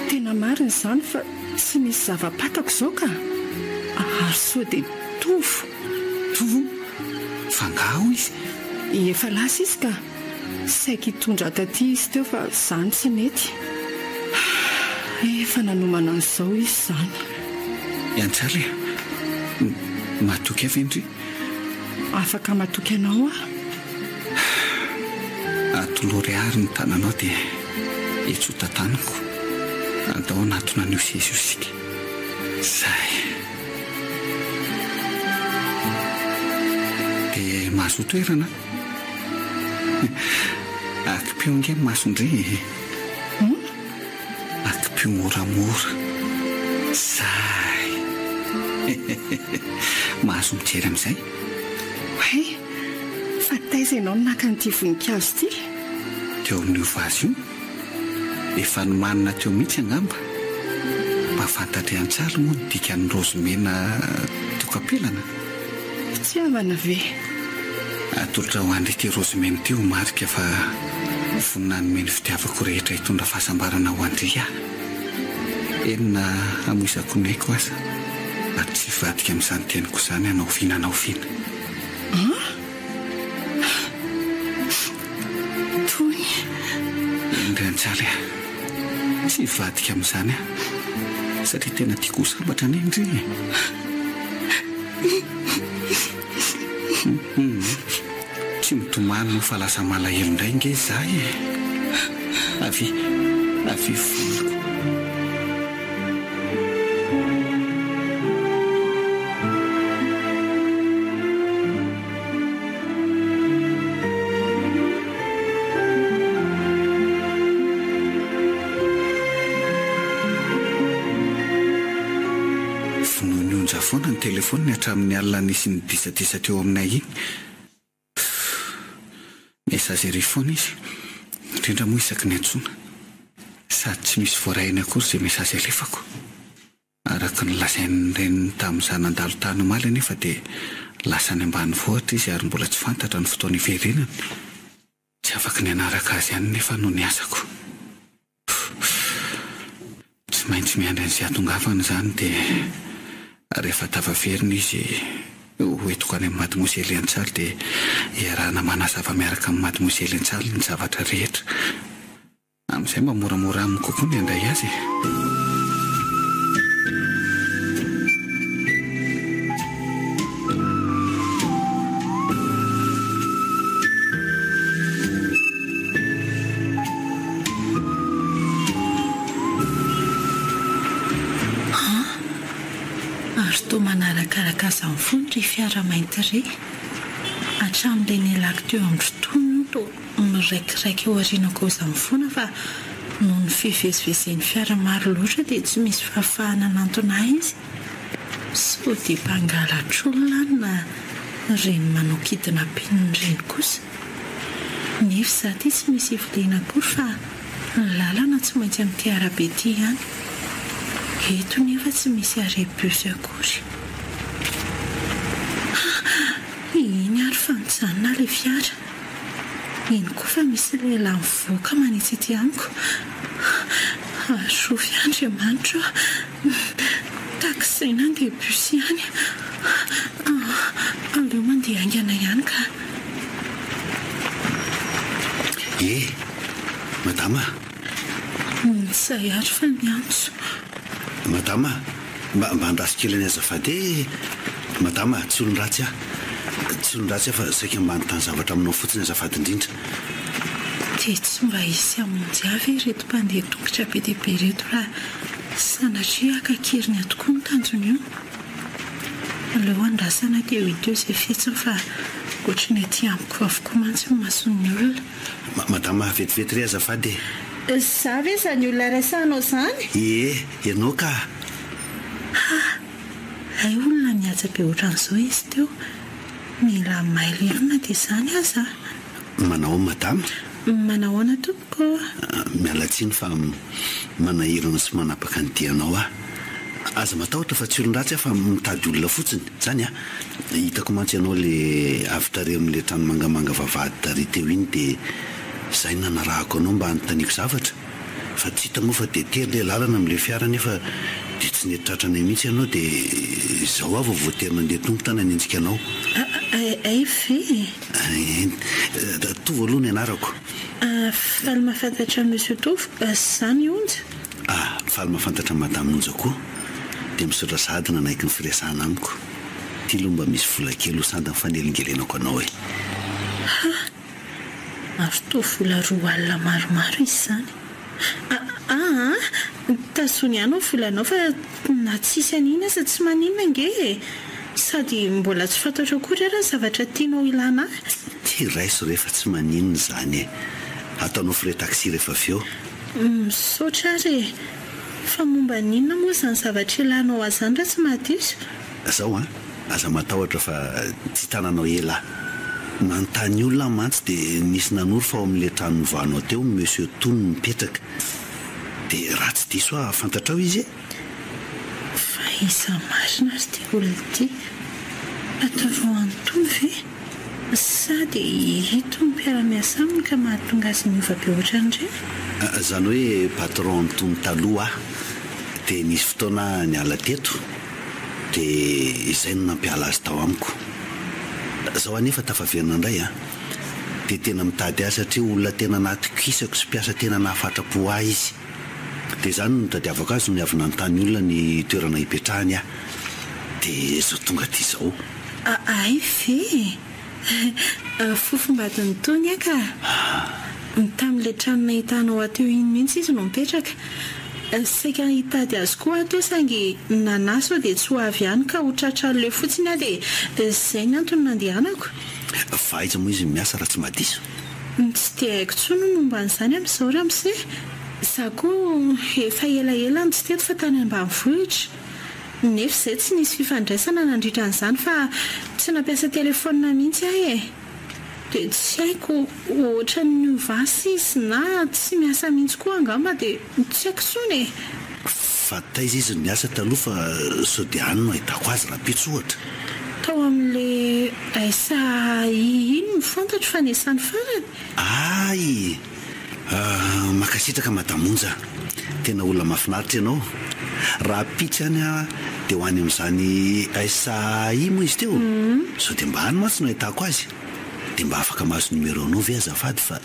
Tena marina izany fa tsy misy zava-patako izao ka. Ary sao dia tovo. Tovo? Fangaho izy? Efa lasa izy ka. Saika hitondra taty izy teo fa izany tsy mety. Efa nanomana an'izao izy izany. Iantsale, matoky avy indry? Afaka matoky anao a? Atolory ary ny tananao dia itsota tanako. Andao anatona an'io sesy io sika. Zay. Dia maso toerana. Akipio nge masondry. Akipio moramora. Zay. Mahazo mijery amin'izay. Hoe, fa taiza ianao no naka n'ity voninkazo ity? Teo amin'io vazy io. Efa nomanina teo mihitsy angamba. Mba fantatry an-tsalo moa ny dikan'ny rozimena teo kapelana. Tsy avana ve? Atolotra ho andry ity rozimena ity ho marika fa vonina nomeny fitiavako rehetra hitondra fahasambarana ho andry aho. Enina amoisako naiko aza. Ary tsy vadika amin'izany teniko izany anao vinanao vina. Toy. Indray-antsaly aho. Tsy vadika amin'izany aho. Satria tena tiako sambatra ny indry. Tsy mitomany no fa lasa malahelo indray nge izahay e. Avy voloko. Vonoinonja foana ny telefony hatramin'ny alina nisy ny disatisa teo aminay iny. Mesagerie foana izy. Indrindra moa isaky ny antsoina. Sady tsy misy voarahina akory izay mesazy alefako. Araka ny lasainy reniny tamin'izany nandalo tany omaly anefa dia lasa ny ambanivohitra izy ary mbola tsy fantatra ny fotoana iverenany. Tsy afaka ny anaraka azy ihany nefa no ny asako. Tsy maintsy miandry an'izay atongavana izany dia rehefa tavaverina izy hoentiko any amin'ny mademoiselle Antsaly dia iarahana manazava miaraka amin'ny mademoiselle Antsaly ny zavatra rehetra. Amin'izay mba moramora aminy kokoa ny andray azy. Ary toa manarakaraka aza amin'ny fonitra fiara mainty re. Hatramin'ilay nilako teo amin'ny fotoana to miraikiraiky eo aorianako aza amin'ny foana fa noho ny fivezivezen'ny fiara maro loatra dia tsy misy fahafahana nantona izy. Sao dia mpangalatr'olona na reny manao kidina pininy reny kosa. Nefa izaho ty tsy misy hiviliana akory fa ny lalana tsy maintsy amin'ity arabe ity ihany. Eto nefa tsy misy arrebus akory. Iny ary fanjanona ilay fiara. Iny koa fa misy lehilahy mivoaka manitsy ety amiko. Arofy Andriamanitra. Takisaina andeha bus ihany. Aleo mandeha aingana ihany ka. Madama. Izay ary fa miantso. Madama, mba andrasikely ny azafady. Madama, tsy olon-dratsy aho. Tsy olon-dratsy aho fa saika mba notany zavatra aminao fotsiny azafady indrindra. Dia tsy mba hisy amonjy avy reto mpandeha tongotra be dia be reto raha sanatria akankiriny atokoa ny tanjony io. Aleo andrasana teo iteo izay fihetsiny fa ohatrany aty amiko avokoa mantsy ny mason'ny olona. Madama, vetivety re azafady. Za ve izany olona raisanao izany? Ianao ka. Ay olona mihaja be ohatran'izao izy teo. Mila mailirina dia izany aza. Manao madama? Manahoana tompoko? Mialatsiny fa manahirana sy manapaka ny dianao aho. Aza matahotra fa tsy olon-dratsy aho fa mitady olona fotsiny. Zany hitako mantsy ianao le avitare amin'le trano mangamanga vavahady tary teo iny dia izay nanarahako anao mba hanontaniako zavatra. Fa tsy hita moa fa dia tery le lalana amin'le fiara nefa dia tsy netitratra anay mihitsy ianao dia izao aho vao voatery nandeha tongotra nanenjika anao. Ay ve? Tovo aloha ny anarako. Faly mahafantatra Monsieur Tovo, izany onja? Faly mahafantatra madame onja koa. Dia misaotra sahady nanaiky ny firesahana amiko. Tia loha mba misy vola kely ho sady mifanelingelenako anao e. Avy toa vola roa alina maromaro izy izany. Tasony ihany ao volanao fa na tsisy an'iny asa tsy maninona nge. Sady mbola tsy fantatra koa raha zavatra tianao ilana ahy. Tia raiso rehefa tsy maninona izany e. Ataonao frais taxi rehefa avy eo. Misaotra re. Fa momba ninona moa izany zavatra ilanao azany raha tsy mahadiso? Zao aza matahotra fa tsy tananao ela. Nanontany olona mantsy dia nisy nanoro fa ao amin'le trano nivoanao teo Monsieur Tono mipetraka. Dia raha tsy diso aho fantatrao izy e. Fa isa marina ary tia olona ity. Atao antono ve? Sady hito ny mpiara-miasa aminy ka mahatonga azy miova be ohatran'ireny? Zany hoe patron Tono taloha aho. Dia nisy fotoana niala teto. Dia izay no nampiala azy tao amiko. Zaho anefa tafaverina indray dia tena mitady azy satria olona tena nahatokisako sy mpiasa tena nahafatrapo ahy izy. Dia izany no nitadiavako azy no avy nanontany olona ny toerana hipetrahany aho. Dia izao tonga ity izao. Ay ve? Fofombadiny tony ka. Tamin'ilay trano nahitanao ateo iny mihitsy izy no mipetraka. Saika hitady azy koa atao saingy nanaso dia tsy ho avy ihany ka ho tratraleo fotsiny dia izay ny antony nandehanako. Fa aiza moa izy miasa raha tsy mahadiso? Tsy dia haiko tsony momba an'izany amin'izao ramose. Za koa efa elaela ny tsy teto fa tany ambanivohitra. Nefa izay tsy nisy fifandraisana nandritra an'izany fa tsy nampiasa telefona mihitsy ahy e. Dia tsy haiko ohatra ny vasy izy na tsy miasa mihitsy koa angamba dia tsy haiko tsony e. Fa taiza izy miasa taloha fa sao dia any no ahitako azy raha pitsy ohatra. Tao amin'ilay aisa iny mifantatro fa nesany farany. Ay, makasitraka madamonja. Tena olona mahafinaritra ianao. Raha pitsy any dia ho any amin'izany aisa i moa izy teo. Sao dia mba any mantsy no ahitako azy. Dia mba afaka mahazo numero anao ve azafady fa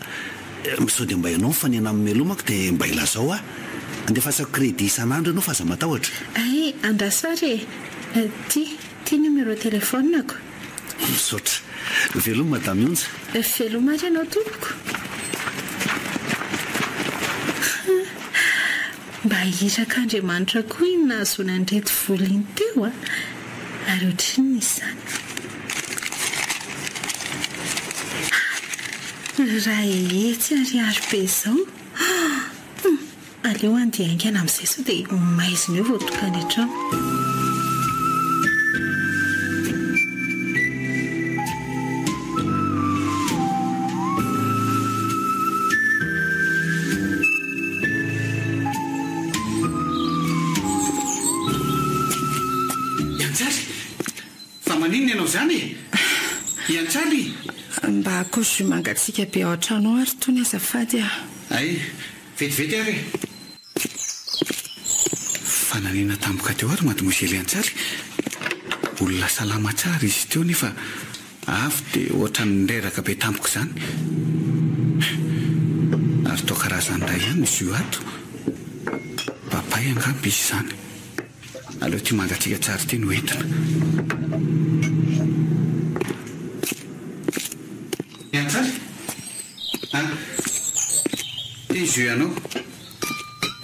sao dia mba ianao mifanena amin'ny melomako dia mba ilazao aho. Andefasako crédit isan'andro ianao fa aza matahotra. Ay, andrasary e. Ty numero telefonako. Misaotra. Veloma madame Onja. Veloma ary ianao tompoko. Mba hiraka Andriamanitra koa iny nahazoana an'ireto vola iny teo ary ohatriny izany. Raha etsy ariary be izao. Aleo andeha aingana amin'izay sao dia maizina eo vao tokany hatrao. Maninona ianao izany? Iantsaly? Mba akoso mangatsiaka be ao an-trano ary tony azafady Ay, vetivety ary. Fananiana tampoka teo ary mademoiselle Iantsaly. olona salama tsara izy teo nefa avy dia ohatra ny reraka be tampoko izany. Ary tao karazan'ray ihany izy io ato. Papay angamba izy izany. Aleo ty mangatsika tsara ty no entina. Iantsary? Izy io ianao?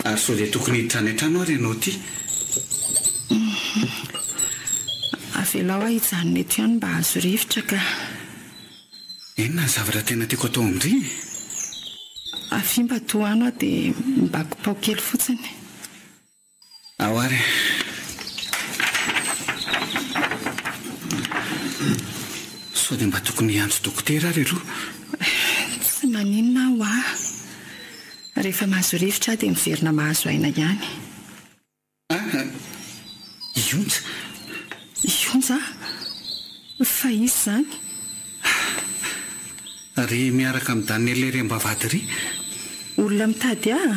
Ary sao dia tokony hiditra any an-trano ary ianao ty? Avelao aho hijanona eto ihany mba azo rivotra ka. Inona ny zavatra tena tiako atao amin'ireny? Afimba toano aho dia mbako pao kely fotsiny. Ao ary. Sao dia mba tokony hiantso dokotera ary aloha? Tsy maninona aho aho. Rehefa mahazo rivotra dia miverina mahazo aina ihany. Ionja? Ionja? Fa izy izany? Ry miaraka amin'ny Daniel Rembavady ry? Olona mitady aho?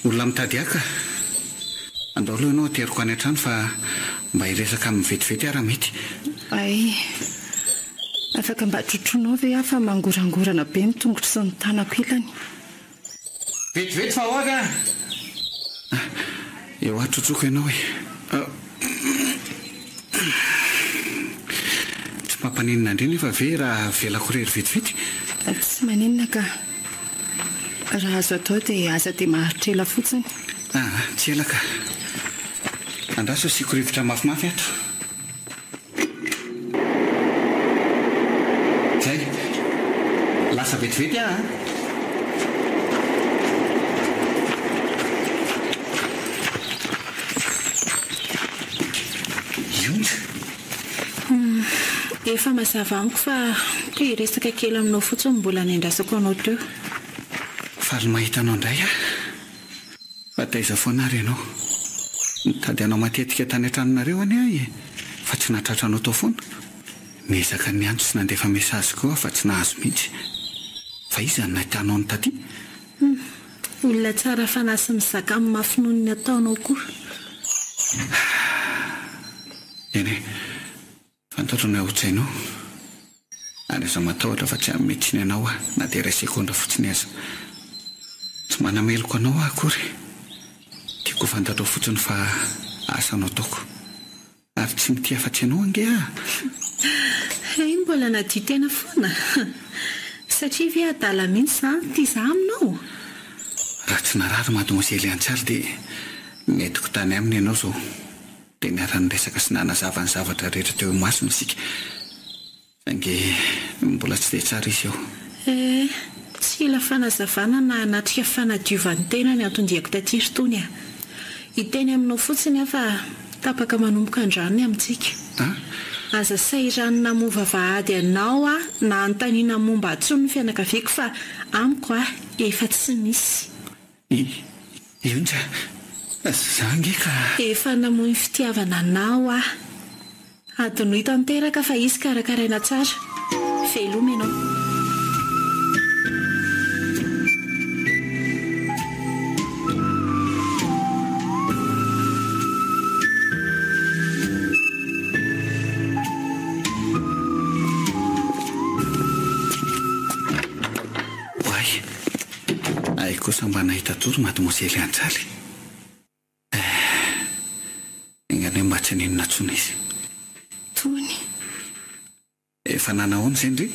Olona mitady aho ka. Andao aloha ianao ateriko any an-trano fa mba hiresaka amin'ny vetivety ary mety. Ay, afaka mba trotroinao ve aho fa mangorangorana be ny tongotra sy ny tanako ilany. Vetivety fa hoaga! Eo atrotroko ianao e. Tsy mampaninona indrindra nefa ve raha velako rery vetivety? Tsy maninona ka. Raha azo atao dia aza dia maharitra ela fotsiny. Tsy ela ka. Andraso asiako rivotra mafimafy ato. Zay. Lasa vetivety aho. Efa mazava amiko fa toy resaka kely aminao fotsiny mbola niandrasako anao teo. Faly mahita anao indray aho. Fa taiza foana ary ianao. Nitady anao matetika tany an-tranonareo any ahy fa tsy nahatratra anao tao foana. Niezaka ny antso sy nandefa mesazy koa fa tsy nahazo mihitsy. Fa iza ny nahitanao ny taty? Olona tsara fanahy sy mizaka amin'ny mafinoniny ataonao koa. Eny e, fantatro ny ahotsainao. An'iza matahotra fa tsy amin'ny metsiny anao aho na dia iray sekondra fotsiny aza. Tsy manameloko anao aho akory. Tiako fantatro fotsiny fa asa anao ataoko. Ary tsy mity afa-tsy anao ange aho. Mbola nadio tena foana. Satria ve adala mihitsy izany tia izaho aminao. Raha tsy narary mademoiselle Antsary dia netiko tany aminy ianao izao. Dia niara-ny resaka sy nanazava ny zavatra rehetra teo masina isika. Saingy mbola tsy dia tsara izy eo. Tsy ela fanazavana na anatrika fanadiovan'ny tena ny antondiako taty rotony a. Hiteny aminao fotsiny aho fa tapaka manomboka andranony amintsika. Aza sairanina movavahady anao a na antaniana momba atsony ny fianakaviako fa amiko a efa tsy misy. Ionja, zange ka. Efa namoy fitiavana anao a. Adinoy tanteraka fa izy karakaraina tsara. Veloma ianao. Kosa mba nahita toro mademoiselle Antsary. Engane mba tsy ninona tsona izy. Tony. Efa nanahoana izay ndry?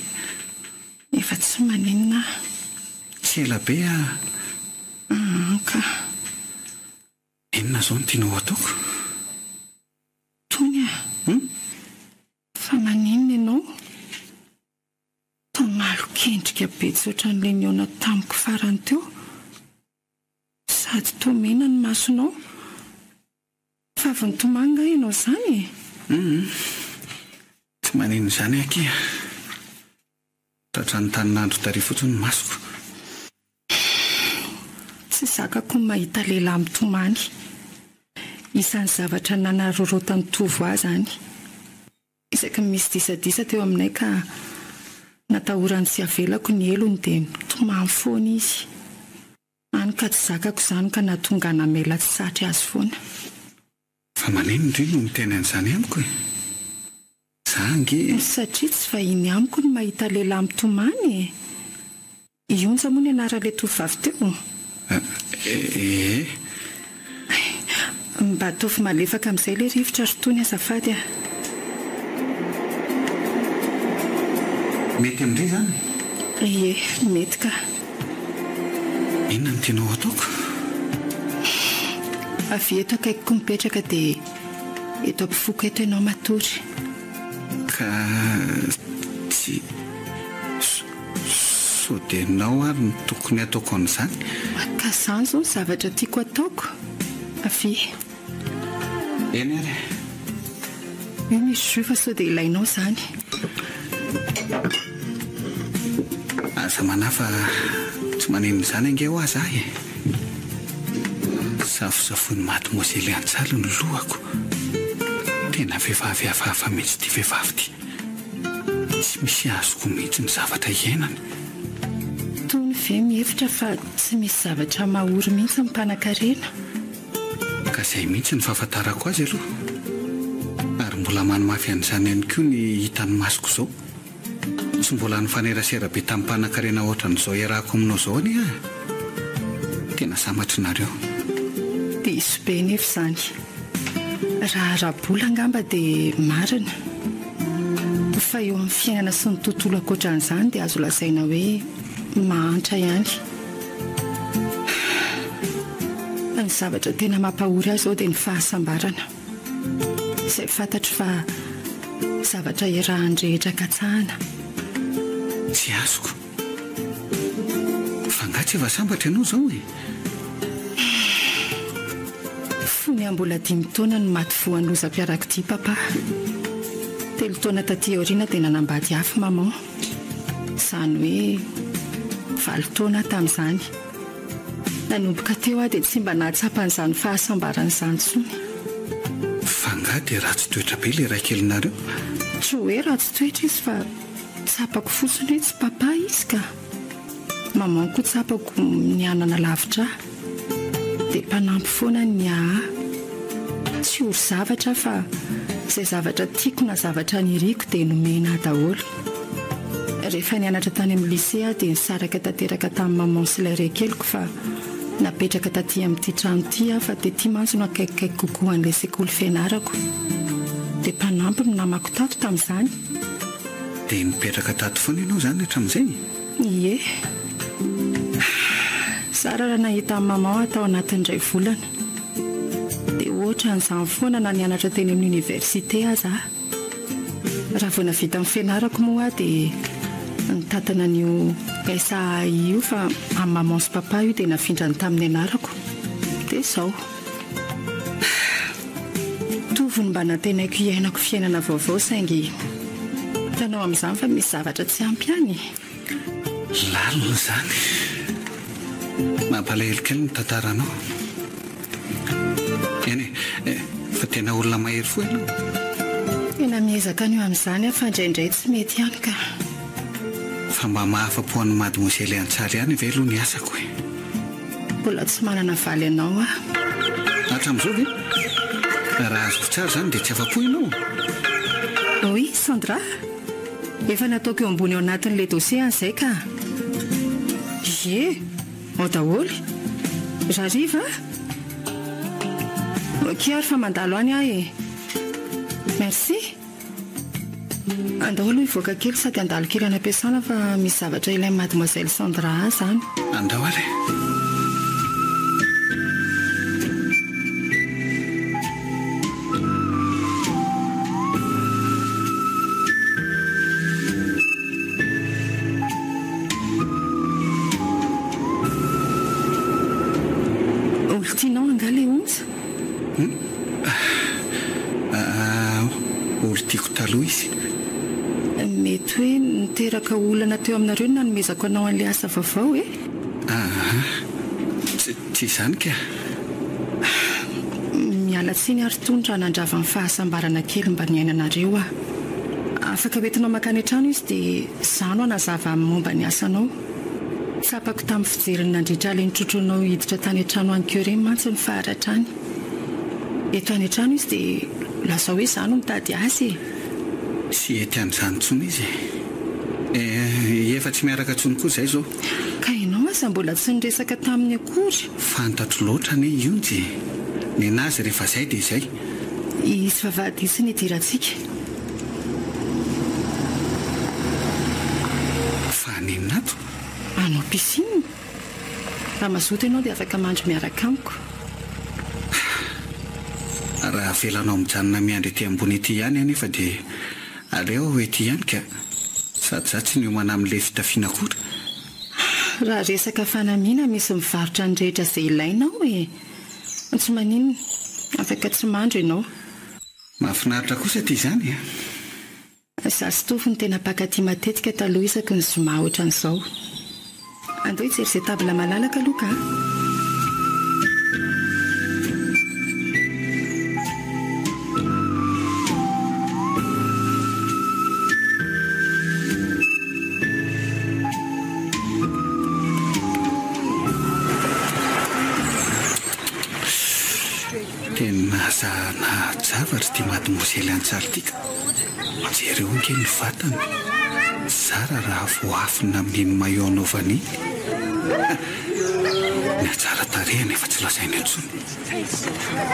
Efa tsy maninona. Tsy ela be ka. Inona izao no tianao ataoko? Tony fa maninona ianao? Tamalo kendrika be tsotra n'ilay niona tamiko farany teo. Sady tomena ny masonao. Fa avy nitomanga ianao izany. Tsy manino izany aky. Tratra ny tanin'andro tary fotsiny ny masoko. Tsy zakako ny mahita lehilahy mitomany. Isan'ny zavatra nanarorotany tovo ahy izany. Isaky misy disadisa teo aminay ka natahorany sy avelako ny elony dia mitomany foana izy. Any ka tsy zakako izany ka nahatonga namela tsy satra azy foana. fa maneno indriny no miteny an'izany amiko e. Za nge satria tsy vahiny amiko no mahita lehilahy mitomany e. Ionja moa ny anarale tovavy teo. Mba ataovy malefaka amin'izay le rivotra rotony azafady a. mety amin'ireny zany? Ie, mety ka. Inona no tianao ataoko? Avy eto akaikiko mipetraka dia eto ampifoka eto ianao matory. Ka tsy so dia nao ary no tokony ataoko an'izany? Ka izany izao ny zavatra tiako ataoko. Avy eny ary io misy zo fa sao dia ilainao izany. Aza manafa tsy maneno izany ange ho aza e. Safosafony mademoiselle Antsalo ny lohako. Tena vehivavy hafahafa mihitsy ity vehivavy ity. Tsy misy azoko mihitsy ny zavatra iainana. Tony ve mihevitra fa tsy misy zavatra mahory mihitsy amin'ny mpanan-karena? Ka izay mihitsy ny fahafantarako azy aloha. Ary mbola manomafy an'izany ihany koa ny hitan'ny masoko izao. Tsy mbola nifanerasera be tamin'ny mpanan-karena ohatran'izao iarahako aminao izao anie a. Tena sambatra nareo. Dia iso be nefa izany. Raha rabola angamba dia marina. Fa eo amin'ny fiainana sy ny tontolo ankoatran'izany dia azo lazaina hoe mahantra ihany. Ny zavatra tena mampahory azy izao dia ny fahasambarana. Izay fantatro fa zavatra iarahan-drehetra katsahana. Tsy azoko. Fa nga tsy efa sambatra ianao izao e. Fony mbola 5 taona no maty voan'ny lozam-piarak'ity papa. 3 taona taty aoriana dia nanambady afo maman. Izany hoe 9 taona tamin'izany. Nanomboka teo aho dia tsy mba nahatsapan'izany fahasambaran'izany intsony. Fa nga dia ratsy toetra be ilay raikelinareo. Tsy hoe ratsy toetra izy fa tsapako fotsiny hoe tsy papa izy ka. Maman koa tsapako ny anana lavitra. Dia mpanampy foana ny tsy ory zavatra fa izay zavatra tiako na zavatra niriko dia nomena daholo. Rehefa nianatra tany amin'ny lycée dia nisaraka tanteraka tamin'ny maman sy ilay raikeliko fa napetraka taty amin'ity trano ity fa dia tia mantsy no akaikikaiko kokoa an'ilay sekoly fianarako. Dia mpanampy no namako tato tamin'izany. Dia nipetraka tato foana ianao izany hatramin'izay? Ie. Sara raha nahita amin'ny maman atao anatin'indray volana. Dia ohatra n'izany foana na nianatra teny amin'ny université aza. Raha vao navita amin'ny fianarako moa dia nitatana an'io gaisa io fa amin'ny maman sy papa io dia nafindrany tamin'ny anarako. Dia izao. Tovy mba natenaiko iainako fiainana vaovao saingy tanao amin'izany fa misy zavatra tsy ampy any. Lalina izany. Mampalahelo kely ny tantaranao. Eny fa tena olona mahery fo ianao. Tena miezaka an'io amin'izany fa indraindray tsy mety ihany ka. Fa mba mahafa-po an'ny mademoiselle Antsalo ihany ve aloha ny asako e. Mbola tsy manana valy ianao a. Hatramin'izao ve? Raha azo tsara izany dia tsy afa-po ianao. Oui, Sandra. Efa nataoko eo ambony ao anatin'ilay dossier an'izay ka. Ie, ao daholo. Rariva? Kiary fa mandalo any aho e. Merci. Andao aloha hivoaka kely sady andalo kely any am-piasana fa misy zavatra ilain'ny mademoiselle Sandra izany. Andao ary. Olo tianao angala onja? Olo tiako taloha izy. Mety hoe niteraka olana teo aminareo no nanomezako anao an'ilay asa vaovao e? Tsy izany ka. Miala tsiny ary tonitra nandrava ny fahasambarana kely mba ny ainanareo a. Afaka hoentinao makany an-trano izy dia izano anazava amin'ny momba ny asanao. Tsapako tamin'ny fijeriny nandritra ilay nitrotronao hiditra tany an-trano any keo ireny mantsy ny faharatra any. eto any an-trano izy dia lasa hoe izaho no mitady azy. Sy ety an'izany intsony izy. Efa tsy miaraka intsony koa izay izao. Ka ianao aza mbola tsy niresaka taminy akory? Fantatro loatra anie ionjy. Ny anazy rehefa izay dia izay. Izy vavahady sy ny idirantsika. Fa ninona ato? Anao pisiny. Raha mazoto ianao dia afaka mandry miaraka amiko. Raha velanao mijanona miandry ety ambony ety ihany anefa dia aleo ety ihany ka sady za tsy ny homana amin'ilay fitafiana akory. Raha resaka fanamiana misy mivarotra ny rehetra izay ilainao e. Tsy maninona, afaka tsy mandro ianao. Mahafinaritra kosa ity izany e. Izaho sy tofo ny tena mpakaty matetika taloha isaky ny zoma ohatran'izao. Andao hijery izay tabla malalaka aloha ka. Tena zahana zavatra ity mademoiselle Antsaltika. Jereo nke ny vatany. Zara raha voafina amin'ny maillot anaovany. Ny atsara tarehany efa tsy lazainy intsony.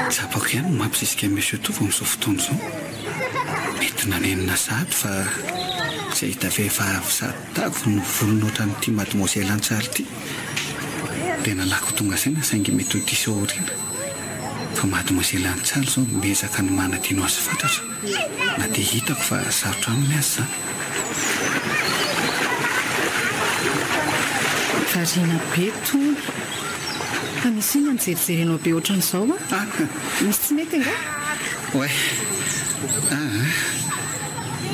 Tsapako ihany mampisisika monsieur Tovo amin'izao fotoana izao. Mety nanenina sady fa izay hita vehivavy sady tavo no volony ohatran'ity mademoiselle Antsalty. Tena lako tonga saina saingy mety ho diso aoriana. Fa mademoiselle Antsal izao miezaka ny manadino azy fantatra. Na dia hitako fa sarotra aminy azy izany. Variana be tony. Fa misy ina nijerijerenao be ohatran'izao a? Misy tsy mety nga? Oe.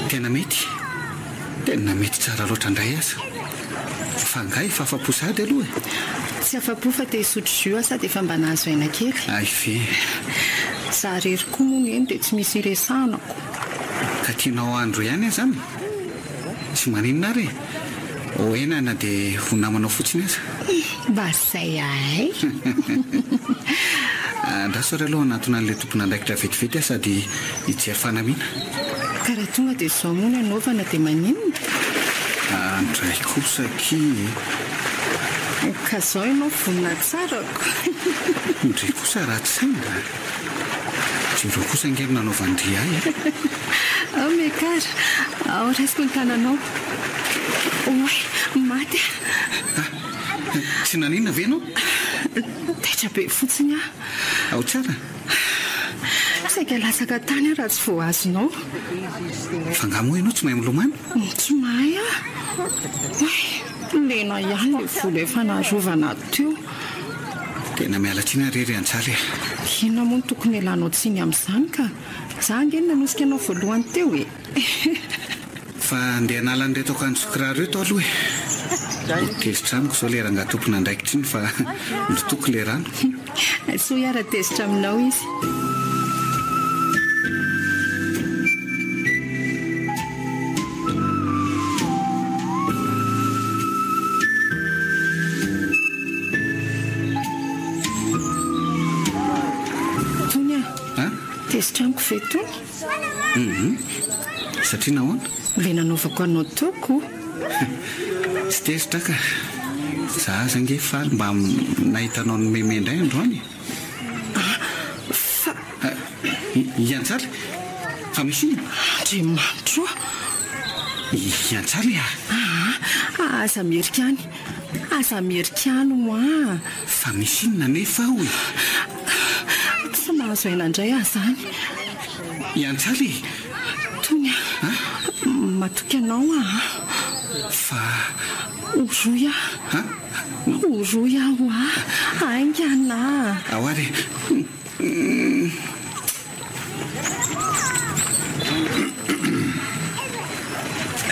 Tena mety. Tena mety tsara loatra indray aza. Fa ngay fa afa-po sady aloha e. Tsy afa-po fa te hisotro jus sady efa mba nahazo aina kely. Ay ve. Za rery koa moa eny dia tsy misy iresanako. Ka tianao andro ihany zany? Tsy maninona ary. Hoena na dia ho namanao fotsiny aza. Mba izay ahay. Andraso ry aloha anatona an'ilay tompona andraikitra vetivety sady hijery fanamiana. Ka raha tonga dia izao moa no anaovana dia maninona? Andray kosa ka izao ianao vonina tsarako. Ndry kosa raha tsy saina. Jereo kosa angely nanaovandry ahy. Mekara, ao raisiko ny tananao. Oe, maty. Tsy naninona ve ianao? Taitra be fotsiny aho. Ao tsara. Saika lasaka tany raha tsy voazonao. Fa nga moa ianao tsy mahay milomano? Tsy mahay aho. Lena ihany ilay vola efa narovana teo. Tena miala tsiny rery Antsaly. Inona moa no tokony ilanao tsiny amin'izany ka? Za angeny nanosika anao voalohany teo e. Fa andeha hanala an'ireto akanjo kiraro reto aloha e. Tezitra amiko izao lera nga tompona andraikitra iny fa nitoko le rano. So hiara-tezitra aminao izy. Tezitra amiko ve tony? Satria nahoana? Le nanaovako anao toko. Tsy tezitra ka. Za aza nge faly mba nahitanao ny memendray androany. Fa Antsaly? Fa misy iny? Andriamanitra. Antsaly Aza amerikany. Aza amerikany hoa. Fa misy inona nefa hoy? Tsy mahazo aina indray aho izany. Antsaly? Tony matoky anao Fa oroy oroy aho aingana. Ao ary.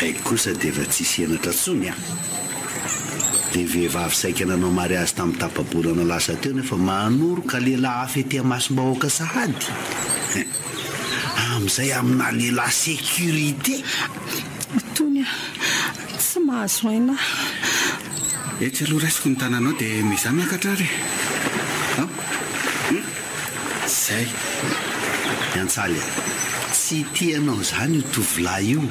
Ay kosa dia efa tsisy enatra tsony Ny vehivavy saika nanao mariazy tamin'ny tapabolana lasa teo nefa manoro ka lehilahy hafa ety Masimbahoaka sahady. Amin'izay amina lehilahy sécurité. Tony tsy mahazo aina. Etsy aloha raisiko ny tananao dia mizah miakatra ary. Zay. Antsaly tsy tianao izany io tovolahy io.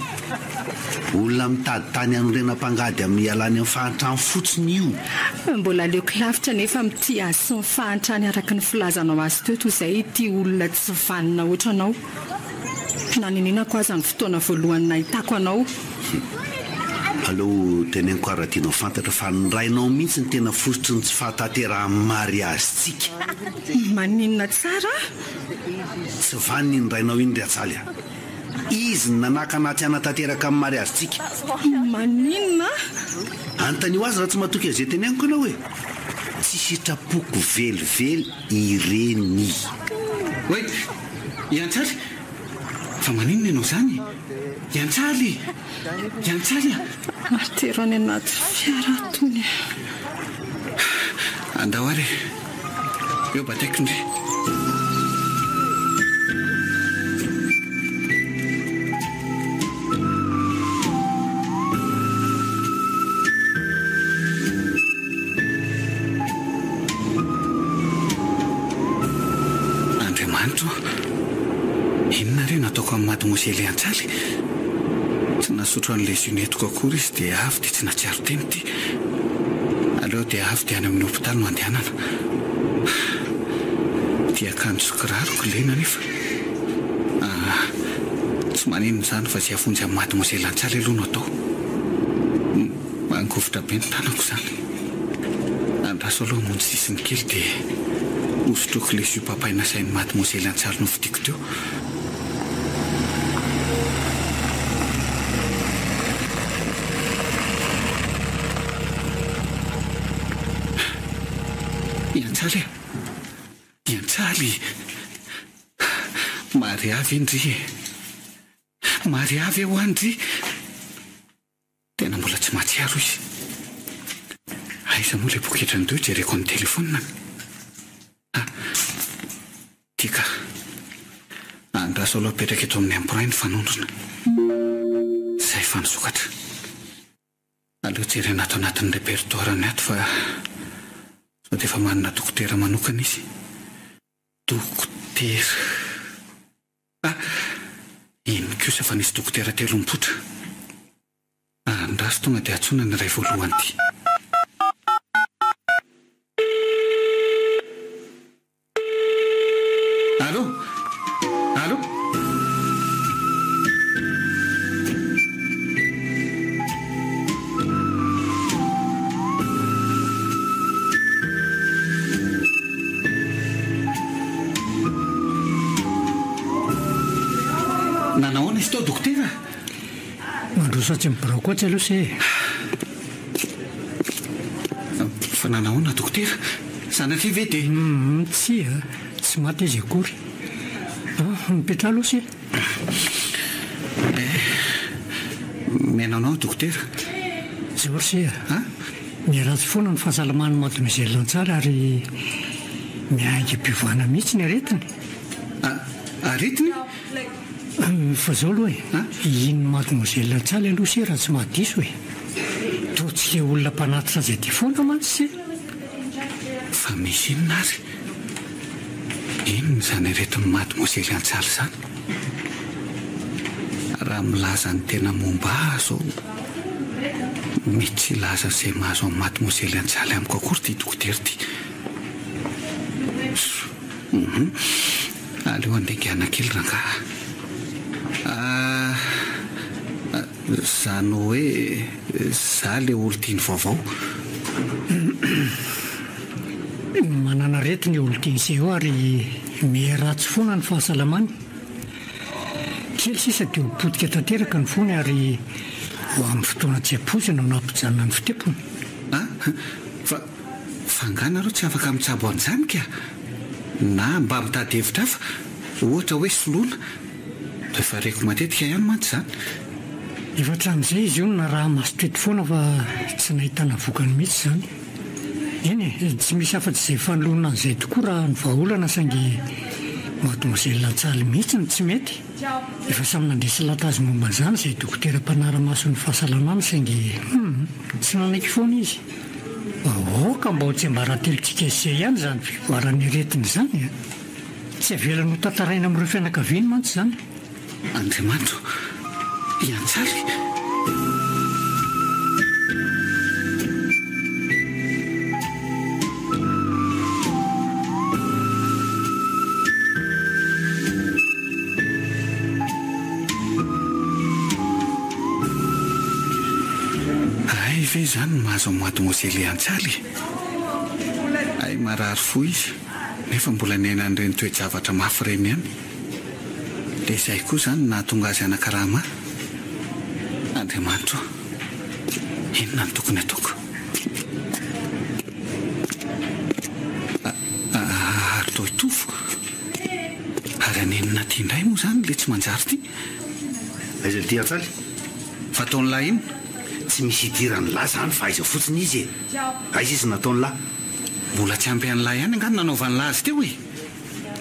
Olona mitady tany anorenam-pangady amin'ny alany amin'ny fahantrany fotsiny io. Mbola aleoko lavitra nefa mity azy sy ny fahantrany araka ny filazanao azy teo toy izay ity olona tsy vanina ohatranao. Naninenako aza ny fotoana voalohany nahitako anao. Allo teneniko ary tianao fantatra fa nyrainao mihitsy ny tena fositry ny tsy fahataterahan'ny mariazintsika. Maninona tsara? Tsy vaniny ny rainao iny ry Antsaly. Izy nanaka anaty anatanteraka amin'ny mariazintsika. Maninona? Antanio azy raha tsy matoky azay teneniko anao hoe tsy sitrapoko velively ireny. Oe, Antsaly, fa maninona ianao izany? Antsaly! Antsaly! Marterany anaty fiara tony. Andao ary, eo bataiko indray. Andriamanitro, inona re nataoko amin'ny mademoiselle Antsaly? Tsy nasotro an'ilay zinetoko akory izy dia avy dia tsy natsiaro teny ty. Aleo dia avy dia any amin'ny hopitaly no andehanana. Dia akanjo sy kiraroko lena nefa. Tsy maninona izany fa tsy afonjy amin'ny mademoiselle Antsaly aloha no atao. Mangovotra be ny tanako izany. Andraso aloha mony sisiny kely dia hosotroko ilay zipapaina sain'ny mademoiselle Antsaly no vidiko teo. Antsaly, mariavy indry. Mariavy eo andry. Tena mbola tsy mahatsiaro izy. Aiza moa ilay poketra ny teo jereko amin'ny telefonina. Tika, andraso aloha petraka eto amin'ny empruin ny fanondrona. Izay fa nisokatra. Aleo jerena ato anatin'ny repertoire ny ato fa sao dia efa manana dokotera manokana izy. Dokotera. Iny kosa fa nisy dokotera 3 mipotra. Andraso tonga dia atsona ny iray voalohany ty. Allô? Allô? Nanahoana izy tao dokotera? Mandroso tsy mibraokoatsy aloha se. Fa nanahoana dokotera? Sanatria ve dia? Tsy maty izy akory. Mipetra aloha se. Menanao dokotera? Zao se. Miaratsy foana ny fahasalaman'ny mademoiselle Antsaly ary miainga mpivoana mihitsy ny aretiny. Aretiny? Fa zao aloha iny mademoiselle Antsaly aloha se raha tsy mahadiso hoe toa tsy le olona mpanatitra izay ty foana mantsy se. Fa misy inona ary? Inona izany aretin'ny mademoiselle Antsaly izany? Raha milaza ny tena momba azo mety tsy laza izay mahazo amin'ny mademoiselle Antsaly amiko akory ty dokotera ty. Aleo andengana kely rangaha. Zany hoe za le olo tiany vaovao. Manana aretiny olo tiany izay eo ary miharatsy foana ny fahasalamany. Kely sisa dia hopodika tanteraka ny fony ary ho amin'ny fotoana tsy ampoizina no nampijanona ny fitepony. Fa angana arao tsy afaka mitsabo an'izany ka? Na mba mitady hevitra hafa ohatra hoe soloana dia efa reko matetika ihany mantsy izany. Efa hatramin'izay izy io na raha masotrety foana fa tsy nahitana vokany mihitsy izany. Eny tsy misy afa-tsy izay fanoloana an'izay tokoa raha ny vahaolana saingy mademoiselle Antsaly mihitsy ny tsy mety. Efa samy nandresy latazy momba an'izany izay dokotera mpanara-maso ny fahasalamana saingy tsy nanaiky foana izy. Ka mba ho tsy mba raha telontsika izay ihany izany fivoarany aretiny izany. tsy avelanao tantaraina amin'ireo fianakaviany mantsy izany. Andriamanitro Iantsaly. Ve izany mahazo amin'ny mademoiselle Iantsaly? Ay marary fo izy nefa mbola nena an'ireny toe-javatra mafy ireny ihany. Dia izay koa izany nahatonga azy anakarama. Andriamanitro, inona ny tokony ataoko? Ary toa hitovy. Ary anenina tia indray moa izany ilay tsy manjary ity. Aiza ity Iantsaly? Fataony lahy iny. Tsy misy idirany lahy izany fa aiza fotsiny izy e. Aiza izy nataony lahy? Mbola tsy ampy an'ny lahy ihany angano nanaovany lahy azy teo e.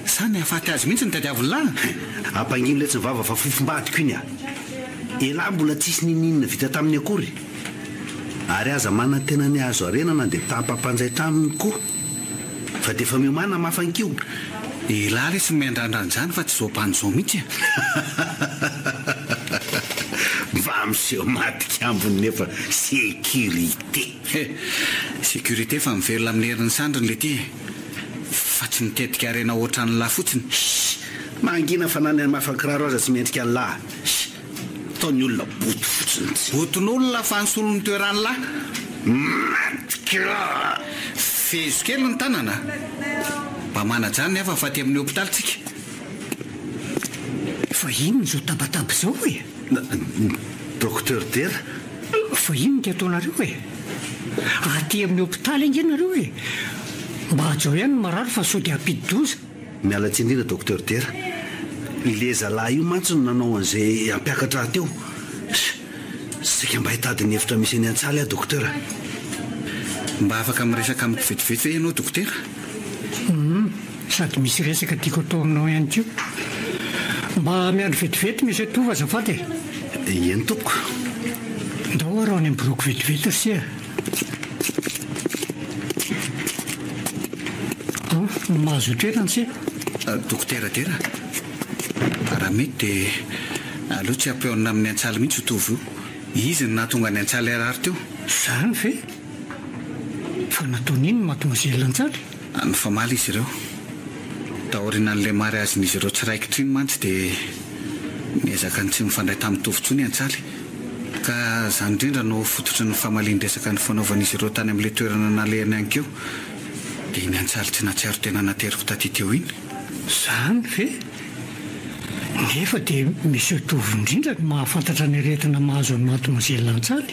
Sa ny hahafaty azy mihitsy ny tadiaviny lahy. Ampangino ilay tsy mivava fa fofom-badiko iny a. E lahy mbola tsisy nininina vita tamin'ny akory. Ary aza manana tena ny azo arenana dia tampampanjaitra aminy koa. Fa dia efa miomana mafankio. E lahy tsy miandrandran'izany fa tsy zao mpanjao mihitsy. Va miseho matika ambony nefa sécurité. Sécurité fa mivelona amin'ny herin'ny sandriny le ty. Fa tsy mitetika arena ohatran'ny lahy fotsiny. Mangina fa nany mafankiraro aza tsy mendrika ny lahy. Taony olona boto fotsiny. Boton'olona fa nysolony toeran'ny lahy. Matika. Fezo kely ny tanana. Mba manajany nefa fa aty amin'ny hôpitalitsika. Fa ino zao tabataba zao e? Docteur Dera. Fa ino ty ataonareo e? Aty amin'ny hôpitaly angenareo e? Mba ajo ihany marary fa sao dia ampidi-doza. Miala tsindrina Docteur Dera. Ilay zalahy io mantsy no nanao an'izay ampiakatra teo. Sika mba hitadiny hevitra misy any Iantsaly a Docteur. Mba afaka miresaka amiko vetivety ve ianao Docteur? Sady misy resaka tiako atao aminao ihany koa. Mba miandro vetivety misy atova azafady e? Eny tompoko. Ndao arao any amin'ny boroko vetivety sia. Mahazo toerana sia. Docteur Dera. Raha mety dia aleo tsy ampeonina amin'ny Iantsaly mihitsy hotovy io. Izy no nahatonga ny Iantsaly arary teo. Izany ve? Fa nataony ino mademoiselle Iantsaly? Ny famaly izy ireo. Daorina n'ilay mariazin'izy ireo tsiraikitra iny mantsy dia niezaka ny tsy mifandray tamin'ny tovintsony Iantsaly. Ka izany indrindra no fototry ny famaliany resaka ny fanaovan'izy ireo tany amin'ilay toerana nalehany ihany keo. Dia ny Iantsaly tsy nahatsiaro tena nateriko taty teo iny. Izany ve? Nefa dia misy atovy indrindra no mahafantatra ny aretina mahazo ny mademoiselle Iantsaly.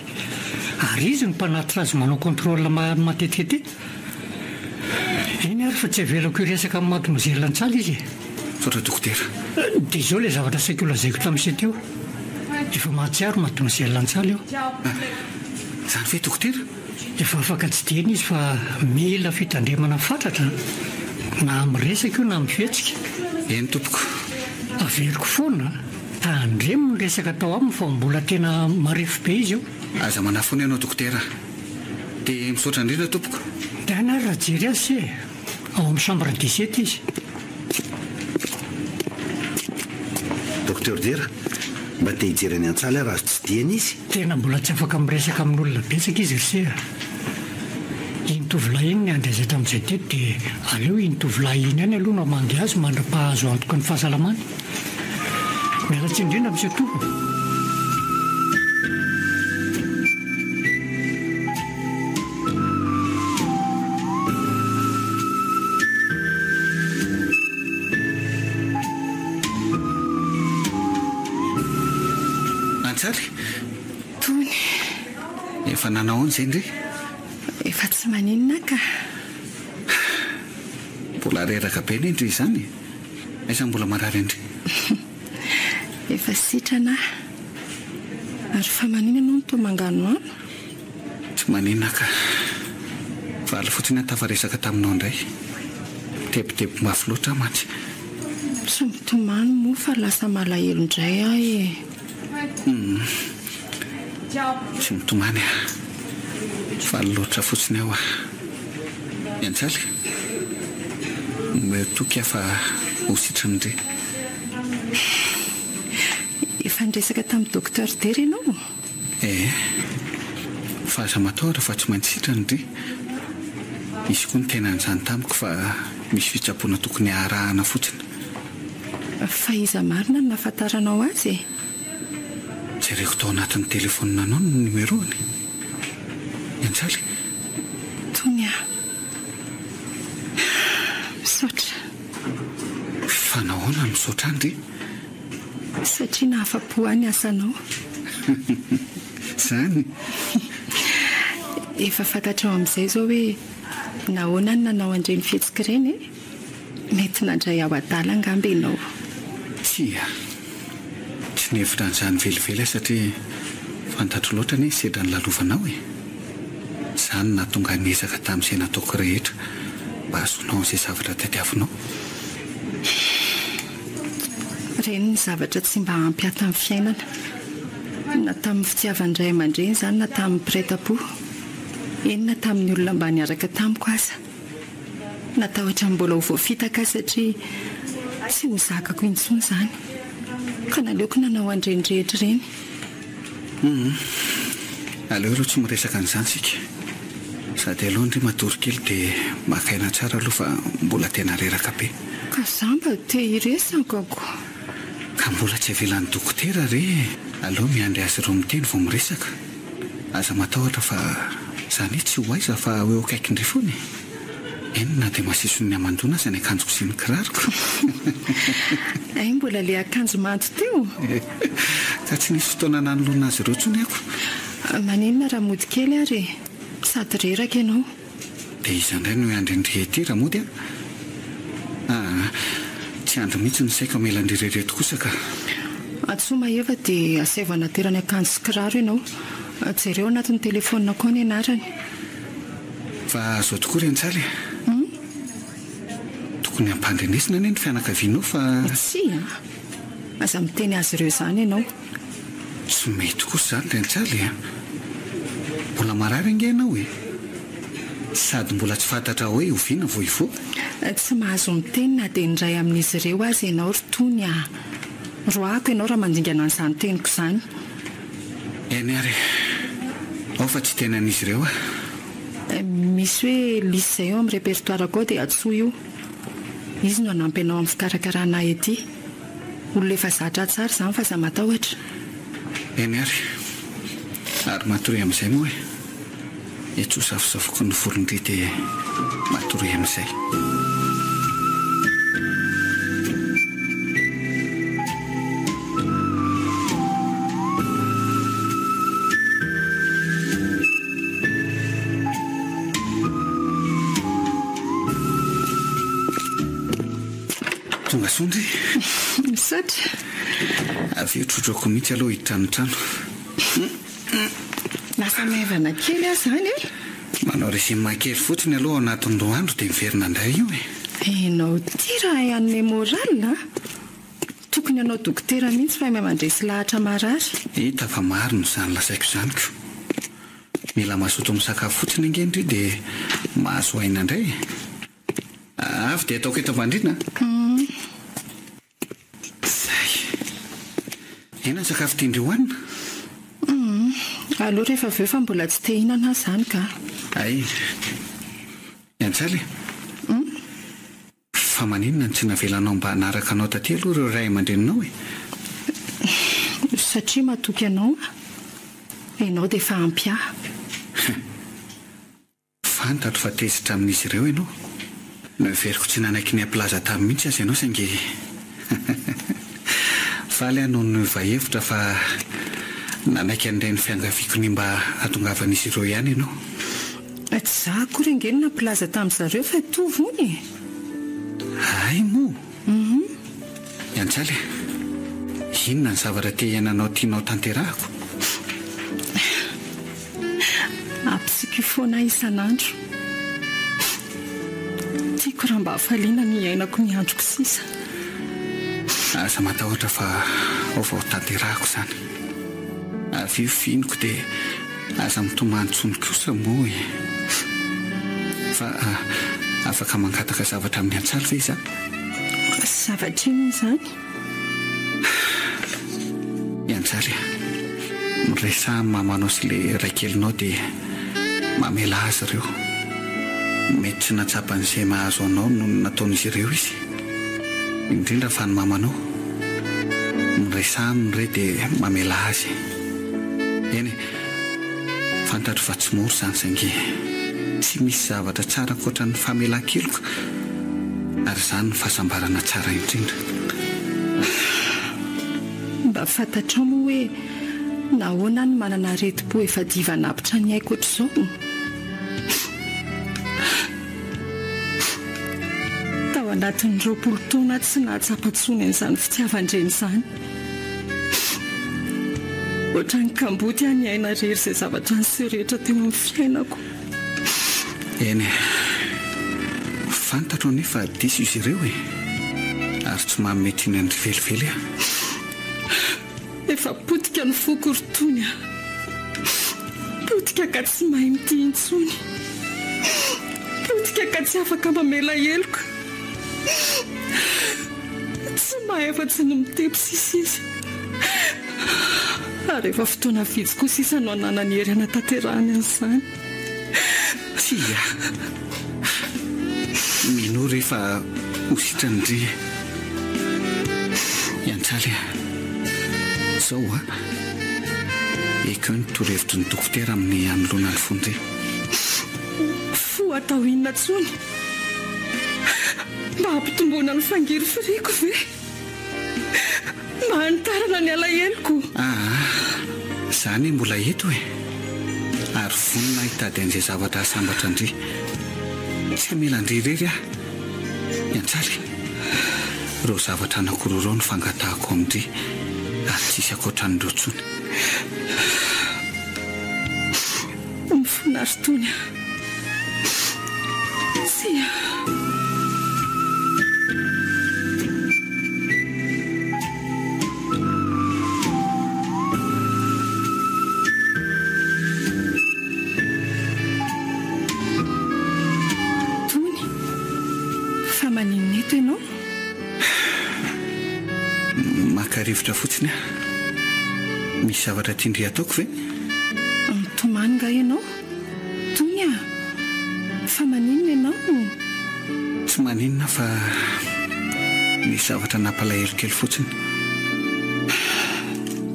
Ary izy ny mpanatitra azy manao contrôle matetika ety. Iny ary fa tsy avelako iresaka amin'ny mademoiselle Iantsaly izy. Saotra Docteur. Dia izao ilay zavatra saiko lazaiko tamin'izay teo. Efa mahatsiaro mademoiselle Iantsaly io. Izany ve Docteur? Efa afaka tsy dieny izy fa mila fitandremana fatratra. Na amin'ny resaka io na amin'ny fihetsika. Eny tompoko. Averiko foana. Tandremo ny resaka atao aminy fa mbola tena marefo be izy io. Aza manafony ianao Docteur. Dia misaotra indrindra tompoko. Dia na raha jery azy e. Ao amin'ny chambre 17 izy. Docteur Dera, mba te hijery any Iantsaly raha tsy dieny izy. Tena mbola tsy afaka miresaka amin'olona betsaka izy ry. Iny tovolahy iny ny andrezatra amin'izay teto dia aleo iny tovolahy iny ihany aloha no hamangy azy mandra-pahazo antoka ny fahasalamany. Miala tsindrina misy tompoko. Iantsaly? Tony. Efa nanao ny izay indray? Efa tsy maninona ka. Mbola reraka be ny indry izany. Aiza mbola marary indry? Efa sitrana. Ary fa maninona no toa mangano ano? Tsy maninona ka. Valy fotsiny atafaresaka taminao indray. Tebotebo mafy loatra mantsy. Tsy mitomany moa fa lasa malahelo indray aho e. Tsy mitomany a. Valy loatra fotsiny aho a. Iantsaly, metoky fa ho sitran'ire efa nresaka tamin'ny dokter dery ianao fa aza mataora fa tsy maintsy sitranyre izy koa ny tena n'izany tamiko fa misy fitsaboana tokony haharahana fotsiny fa iza marina no nafantaranao azy jereko tao anatin'ny telefoninanao no numéroany Ianjaly tonya misaotra fa nahoana misaotra andry satria nahafa-po any asanao zany efa fantatrao amin'izay zao hoe nahoana ny nanao andreny fihetsika ireny mety nandray ao adala angambe ianao tsia tsy nevitra n'izany velively satria fantatro loatra ny sedra ny lalovanao izany natonga niezaka tamin'izay nataoko rehetra mba azonao izay zavatra tadiavinao reny ny zavatra tsy mba hampiata amin'ny fiainana na tamin'ny fitiavandray aman-dreny izany na tamin'ny preta-po eny na tamin'ny olona mba niaraka tamiko aza natahotra mbola ho voafitaka satria tsy ho zakako intsony izany ka naleoko nanao andreny rehetra ireny aleo aloha tsy miresaka n'izany sika sady aloha ndry matory kely dia makaina tsara aloha fa mbola tena reraka be ka za mba te hiresakako ka mbola tsy avelan'ny dokotera re aloha miandry azy roa miteny vao miresaka aza matahotra fa zany tsy ho aiza fa hoe akaikindry foany enina dia masison'ny amandona aza ny akanjoko sy ny kirariko ay mbola le akanjo manto teo ka tsy nisy fotoana nanolona azy ireo tsony ako maninona raha mody kely ary sady reraka ianao dia izandray no andrendrehety raha mody tsy andro mihitsy ny saika melandrirereto kosa ka atsoa maheva dia asaivana terany akanjo sy kiraro ianao jereo anatin'ny telefonina koa ny anarany fa zao tokoa Renjaly tokony hampandrenesina anie ny fianakavianao fa tsy aza miteny azy ireo izany ianao tsy mety kosa izany Renjaly mbola marary ange ianao sady mbola tsy fantatra hoe oviana vo ivo tsy mahazo miteny na dia ndray amin'izy ireo azy ianao ry tony roako ianao raha mandingana n'izany teniko izany eny ary ao fa tsy tenan'izy ireo misy hoe lisy izay eo amin'ny répertoire koa dia atsoa io izy no hanampy anao amin'ny fikarakarana ety olona efa zatra tsara izany fa za matahotra eny ary matory amin'izay moa etsosafosafoko ny volondry dia matory amin'izay tonga sondry misaotra avy trotrako mihitsy aloha hitranotrano lasa maivana kely azy zany manao resima kely fotsiny aloha ao anatin'ny roa andro dia miverina indray io enao ty raha ian'ny moralina tokony anao dokotera mihitsy fa mandresy lahatra marary hita fa maro no izany lasaiko izanyko mila mahasoto misakafo fotsiny angendry dia mahazo aina indray avy dia ataoko eto ambandrina zay ena ny sakafo tiandry hohanina aloha rehefa aveo fa mbola tsy te hinana izany ka ay Ianjaly fa maninona ny tsy navelanao mba hanaraka anao taty aloha ireo ray aman-dreninao satria matoky anao ianao dia efa ampia fantatro fa tezitra amin'izy ireo ianao no everiko tsy nanaiky ny amplaza tamin'ny mihitsy azy ianao saingy faly aho no novahevitra fa nanaiky an'ireny fiangaviako ny mba hatongavan'izy ireo ihany ianao tsy za akory angeny na plaza tamin'izareo fa tovy ony ay moa Ianjaly inona ny zavatra te iananao tianao tanterahako ampisiko foana isan'andro tiako raha mba hafaliana ny iainako ny androko sisa aza matahotra fa ao vao tanterahako izany avy io finiko dia aza mitomany-tsony kosa moa fa afaka mangataka zavatra amin'ny Antsalo ve izany zavatra iny izany ianjary miresahy mamanao sy le raikelinao dia mamela azy ireo mety tsy natsapan'izay mahazo anao no nataon'izy ireo izy indrindra fa ny mamanao miresahy aminy re dia mamela azy eny fantatro fa tsy moro izany saingy tsy misy zavatra tsara koatra ny famelan-keloka ary izany ny fahasambarana tsara indrindra mba fantatrao moa hoe nahoana ny manana retim-po efa diva napitra ny haiko ohatr'izao tao anatin'ny 20 taona tsy nahatsapatsony an'izany fitiavan-dreny izany ohatra ny kamboty any aina rery izay zavatra ny rehetra teo amin'ny fiainako eny fantatro nefa diso izy ireo ary tsy mametiny ny velively efa potika ny fokorotony potika ka tsy mahay mity intsony potika ka tsy afaka mamela heloka tsy mahay afa-tsy ny mitepsisy izy ary efa fotoana vidy kosa isanao nanany hery anatanterahany an'izany tia mino rehefa hositra ny dry iantsaly zao ekeo ny torohevitry ny dokotera amin'ny anoloana ny fondry fo atao inona tsony mba hampitomboana ny fangiry firiko ve mba hanitarana ny alahelo izany mbola eto ary vonina hitady an'izay zavatra sambatra andry tsy hamelandry rery iantsaly ireo zavatra anakororeo ny fangatahako amindry ary tsisy akoatra n'ireo tsony mifinarotony sia rivotra fotsiny misy zavatra tiandry ataoko ve mitomanga ianao tony fa maninona ianao tsy maninona fa misy zavatra nampalahelo kely fotsiny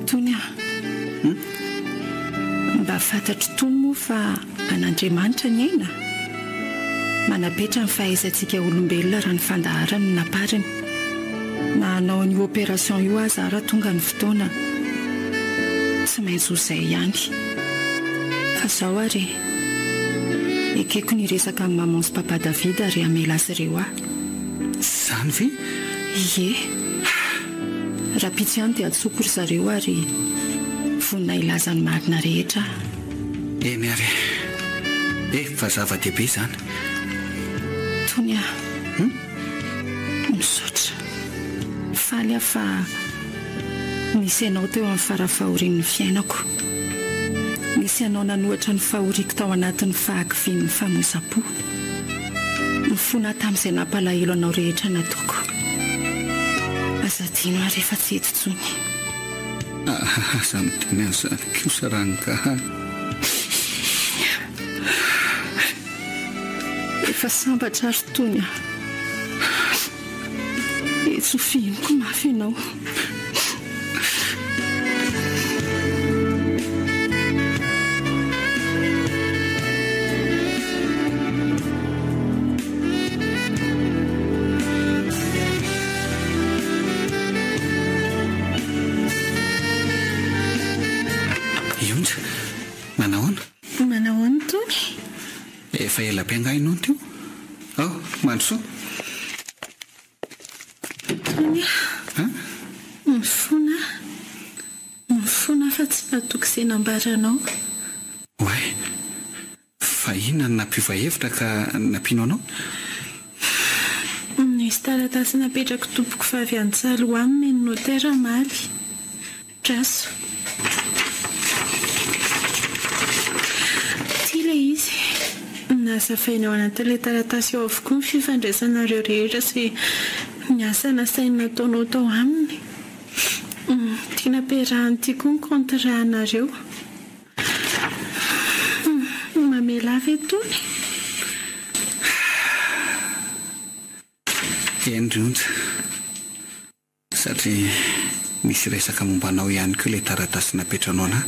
tony mba fantatro tony moa fa an'Andriamanitra ny aina manapetra ny fahaizantsika olombelona raha ny fandaharany ny napariny na hanao ny opération io azy raha tonga ny fotoana tsy maintsy ho izay ihany fa izao ary ekeko ny resaka amin'ny maman sy papa David ary hamela azy ireo izany ve ie raha pitsy ihany dia atsokory zareo ary vonina ilaza ny marina rehetra eny ary fa zava-dehibe izany tony misaotra faly fa nisy ianao teo amin'ny farafahorian'ny fiainako nisy ianao nanohatra ny fahoriako tao anatin'ny fahakivin'ny famoiza-po mifona tamin'izay nampalahelo anao rehetra nataoko azadino ary efa tsy eto tsony aza miteny an'izany kosa ranaka efa sambatra ary tony etsofihiniko mafy ianao ionja manahoana tony efa ela mpiangainao teo mandrosoa mifona fa tsy mpatoky izay nambaranao oay fa inona ny nampivahevitra ka nampianao anao nisy taratasy napetrako tompoko favy an-tsalo aminy ny notera maly draso tia ilay izy nasafaina ao anatin'ilay taratasy ao avokoa ny fifandraisanareo rehetra sy Ny asa nasaina nataonao tao aminy. Tiana ampiarahany tia koa ny kontrahanareo. Mamela avy etony. Endrionja satria misy resaka mombanao ihany koa ilay taratasy napetranao anahy.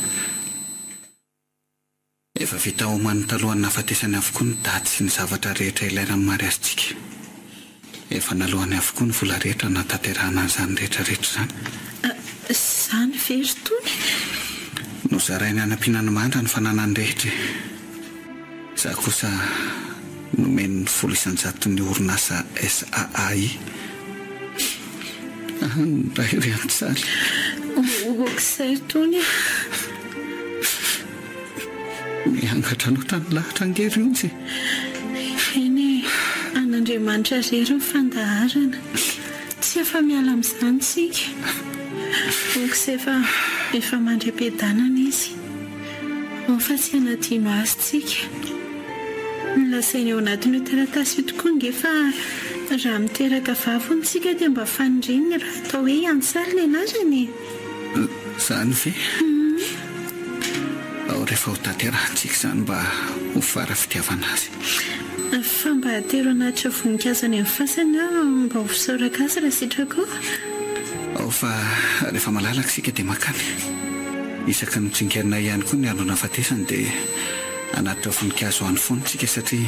Efa vita homany talohan'ny nahafatesany avokoa ny daty sy ny zavatra rehetra ilaina amin'ny mariazintsika. Efa nalohany avokoa ny vola rehetra natanterahana an'izany rehetrarehetra izany. Izany very tony. Nozarainy anam-pinany mandra ny fananany rehetra. Za kosa nomeny 100,000 ny orinasa SAAI. Raha iry antsaly. Okisay tony. Miangatra anao tany lahatra angery ontsy. Eny an'Andriamanitra rery ny fandaharana. Tsy efa miala amin'izany tsika. Okisay efa mandram-piadanana izy. Fa tsy anadino azy tsika. Nilasainy ao anatin'io taratasy io tokoa nge fa raha miteraka vavony tsika dia mba fanindreny raha atao hoe antsary ny anarany. Izany ve? Ao rehefa ho tanterahantsika izany mba ho fara fitiavana azy. Fa mba hatero anatitra voninkazo any amin'ny fasana mba ho fisaoraka azy raha sitrako. Ao fa rehefa malalaka sika dia makany. Isaka ny tsingerina ihany koa ny andro nahafatesany dia anatitra voninkazo any foana tsika satria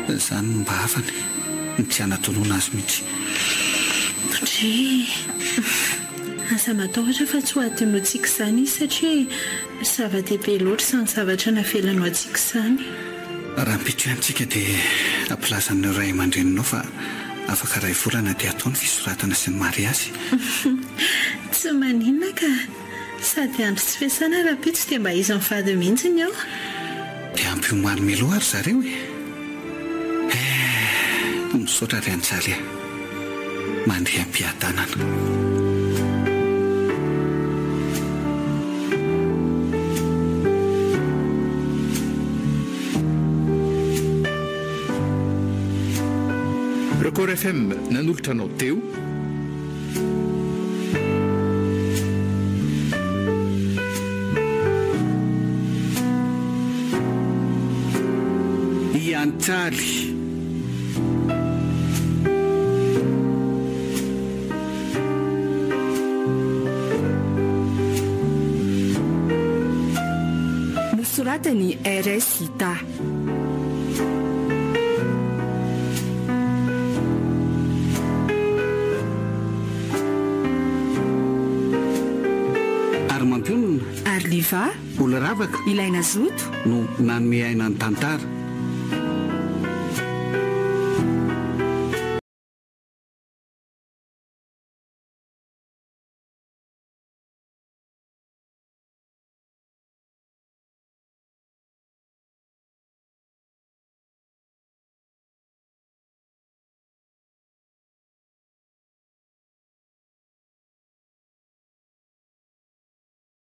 izany mba hafany ny tsy anatonoana azy mihitsy. Ndre asa matahotra fa tsy ho adino antsika izany izy satria zava-dehibe loatra izany zavatra navelanao antsika izany. Raha mpitso antsika dia ampilazan'ny ray aman-dreninao fa afaka ray volana dia atao ny fisoratana sy ny mariazy. Tsy maninona ka sady andro tsy fiasana raha pitso dia mba izy mivady mihitsy ny ao. Dia ampiomaly meloa ary zareo e. Misaotra ry antsaly mandeha am-piadanana. Record FM nanolotra anao teo Iantsaly. Nosoratany RS Hita. Ary mampionona ary liva olo ravaka ilaina zoto no nanome aina ny tantara.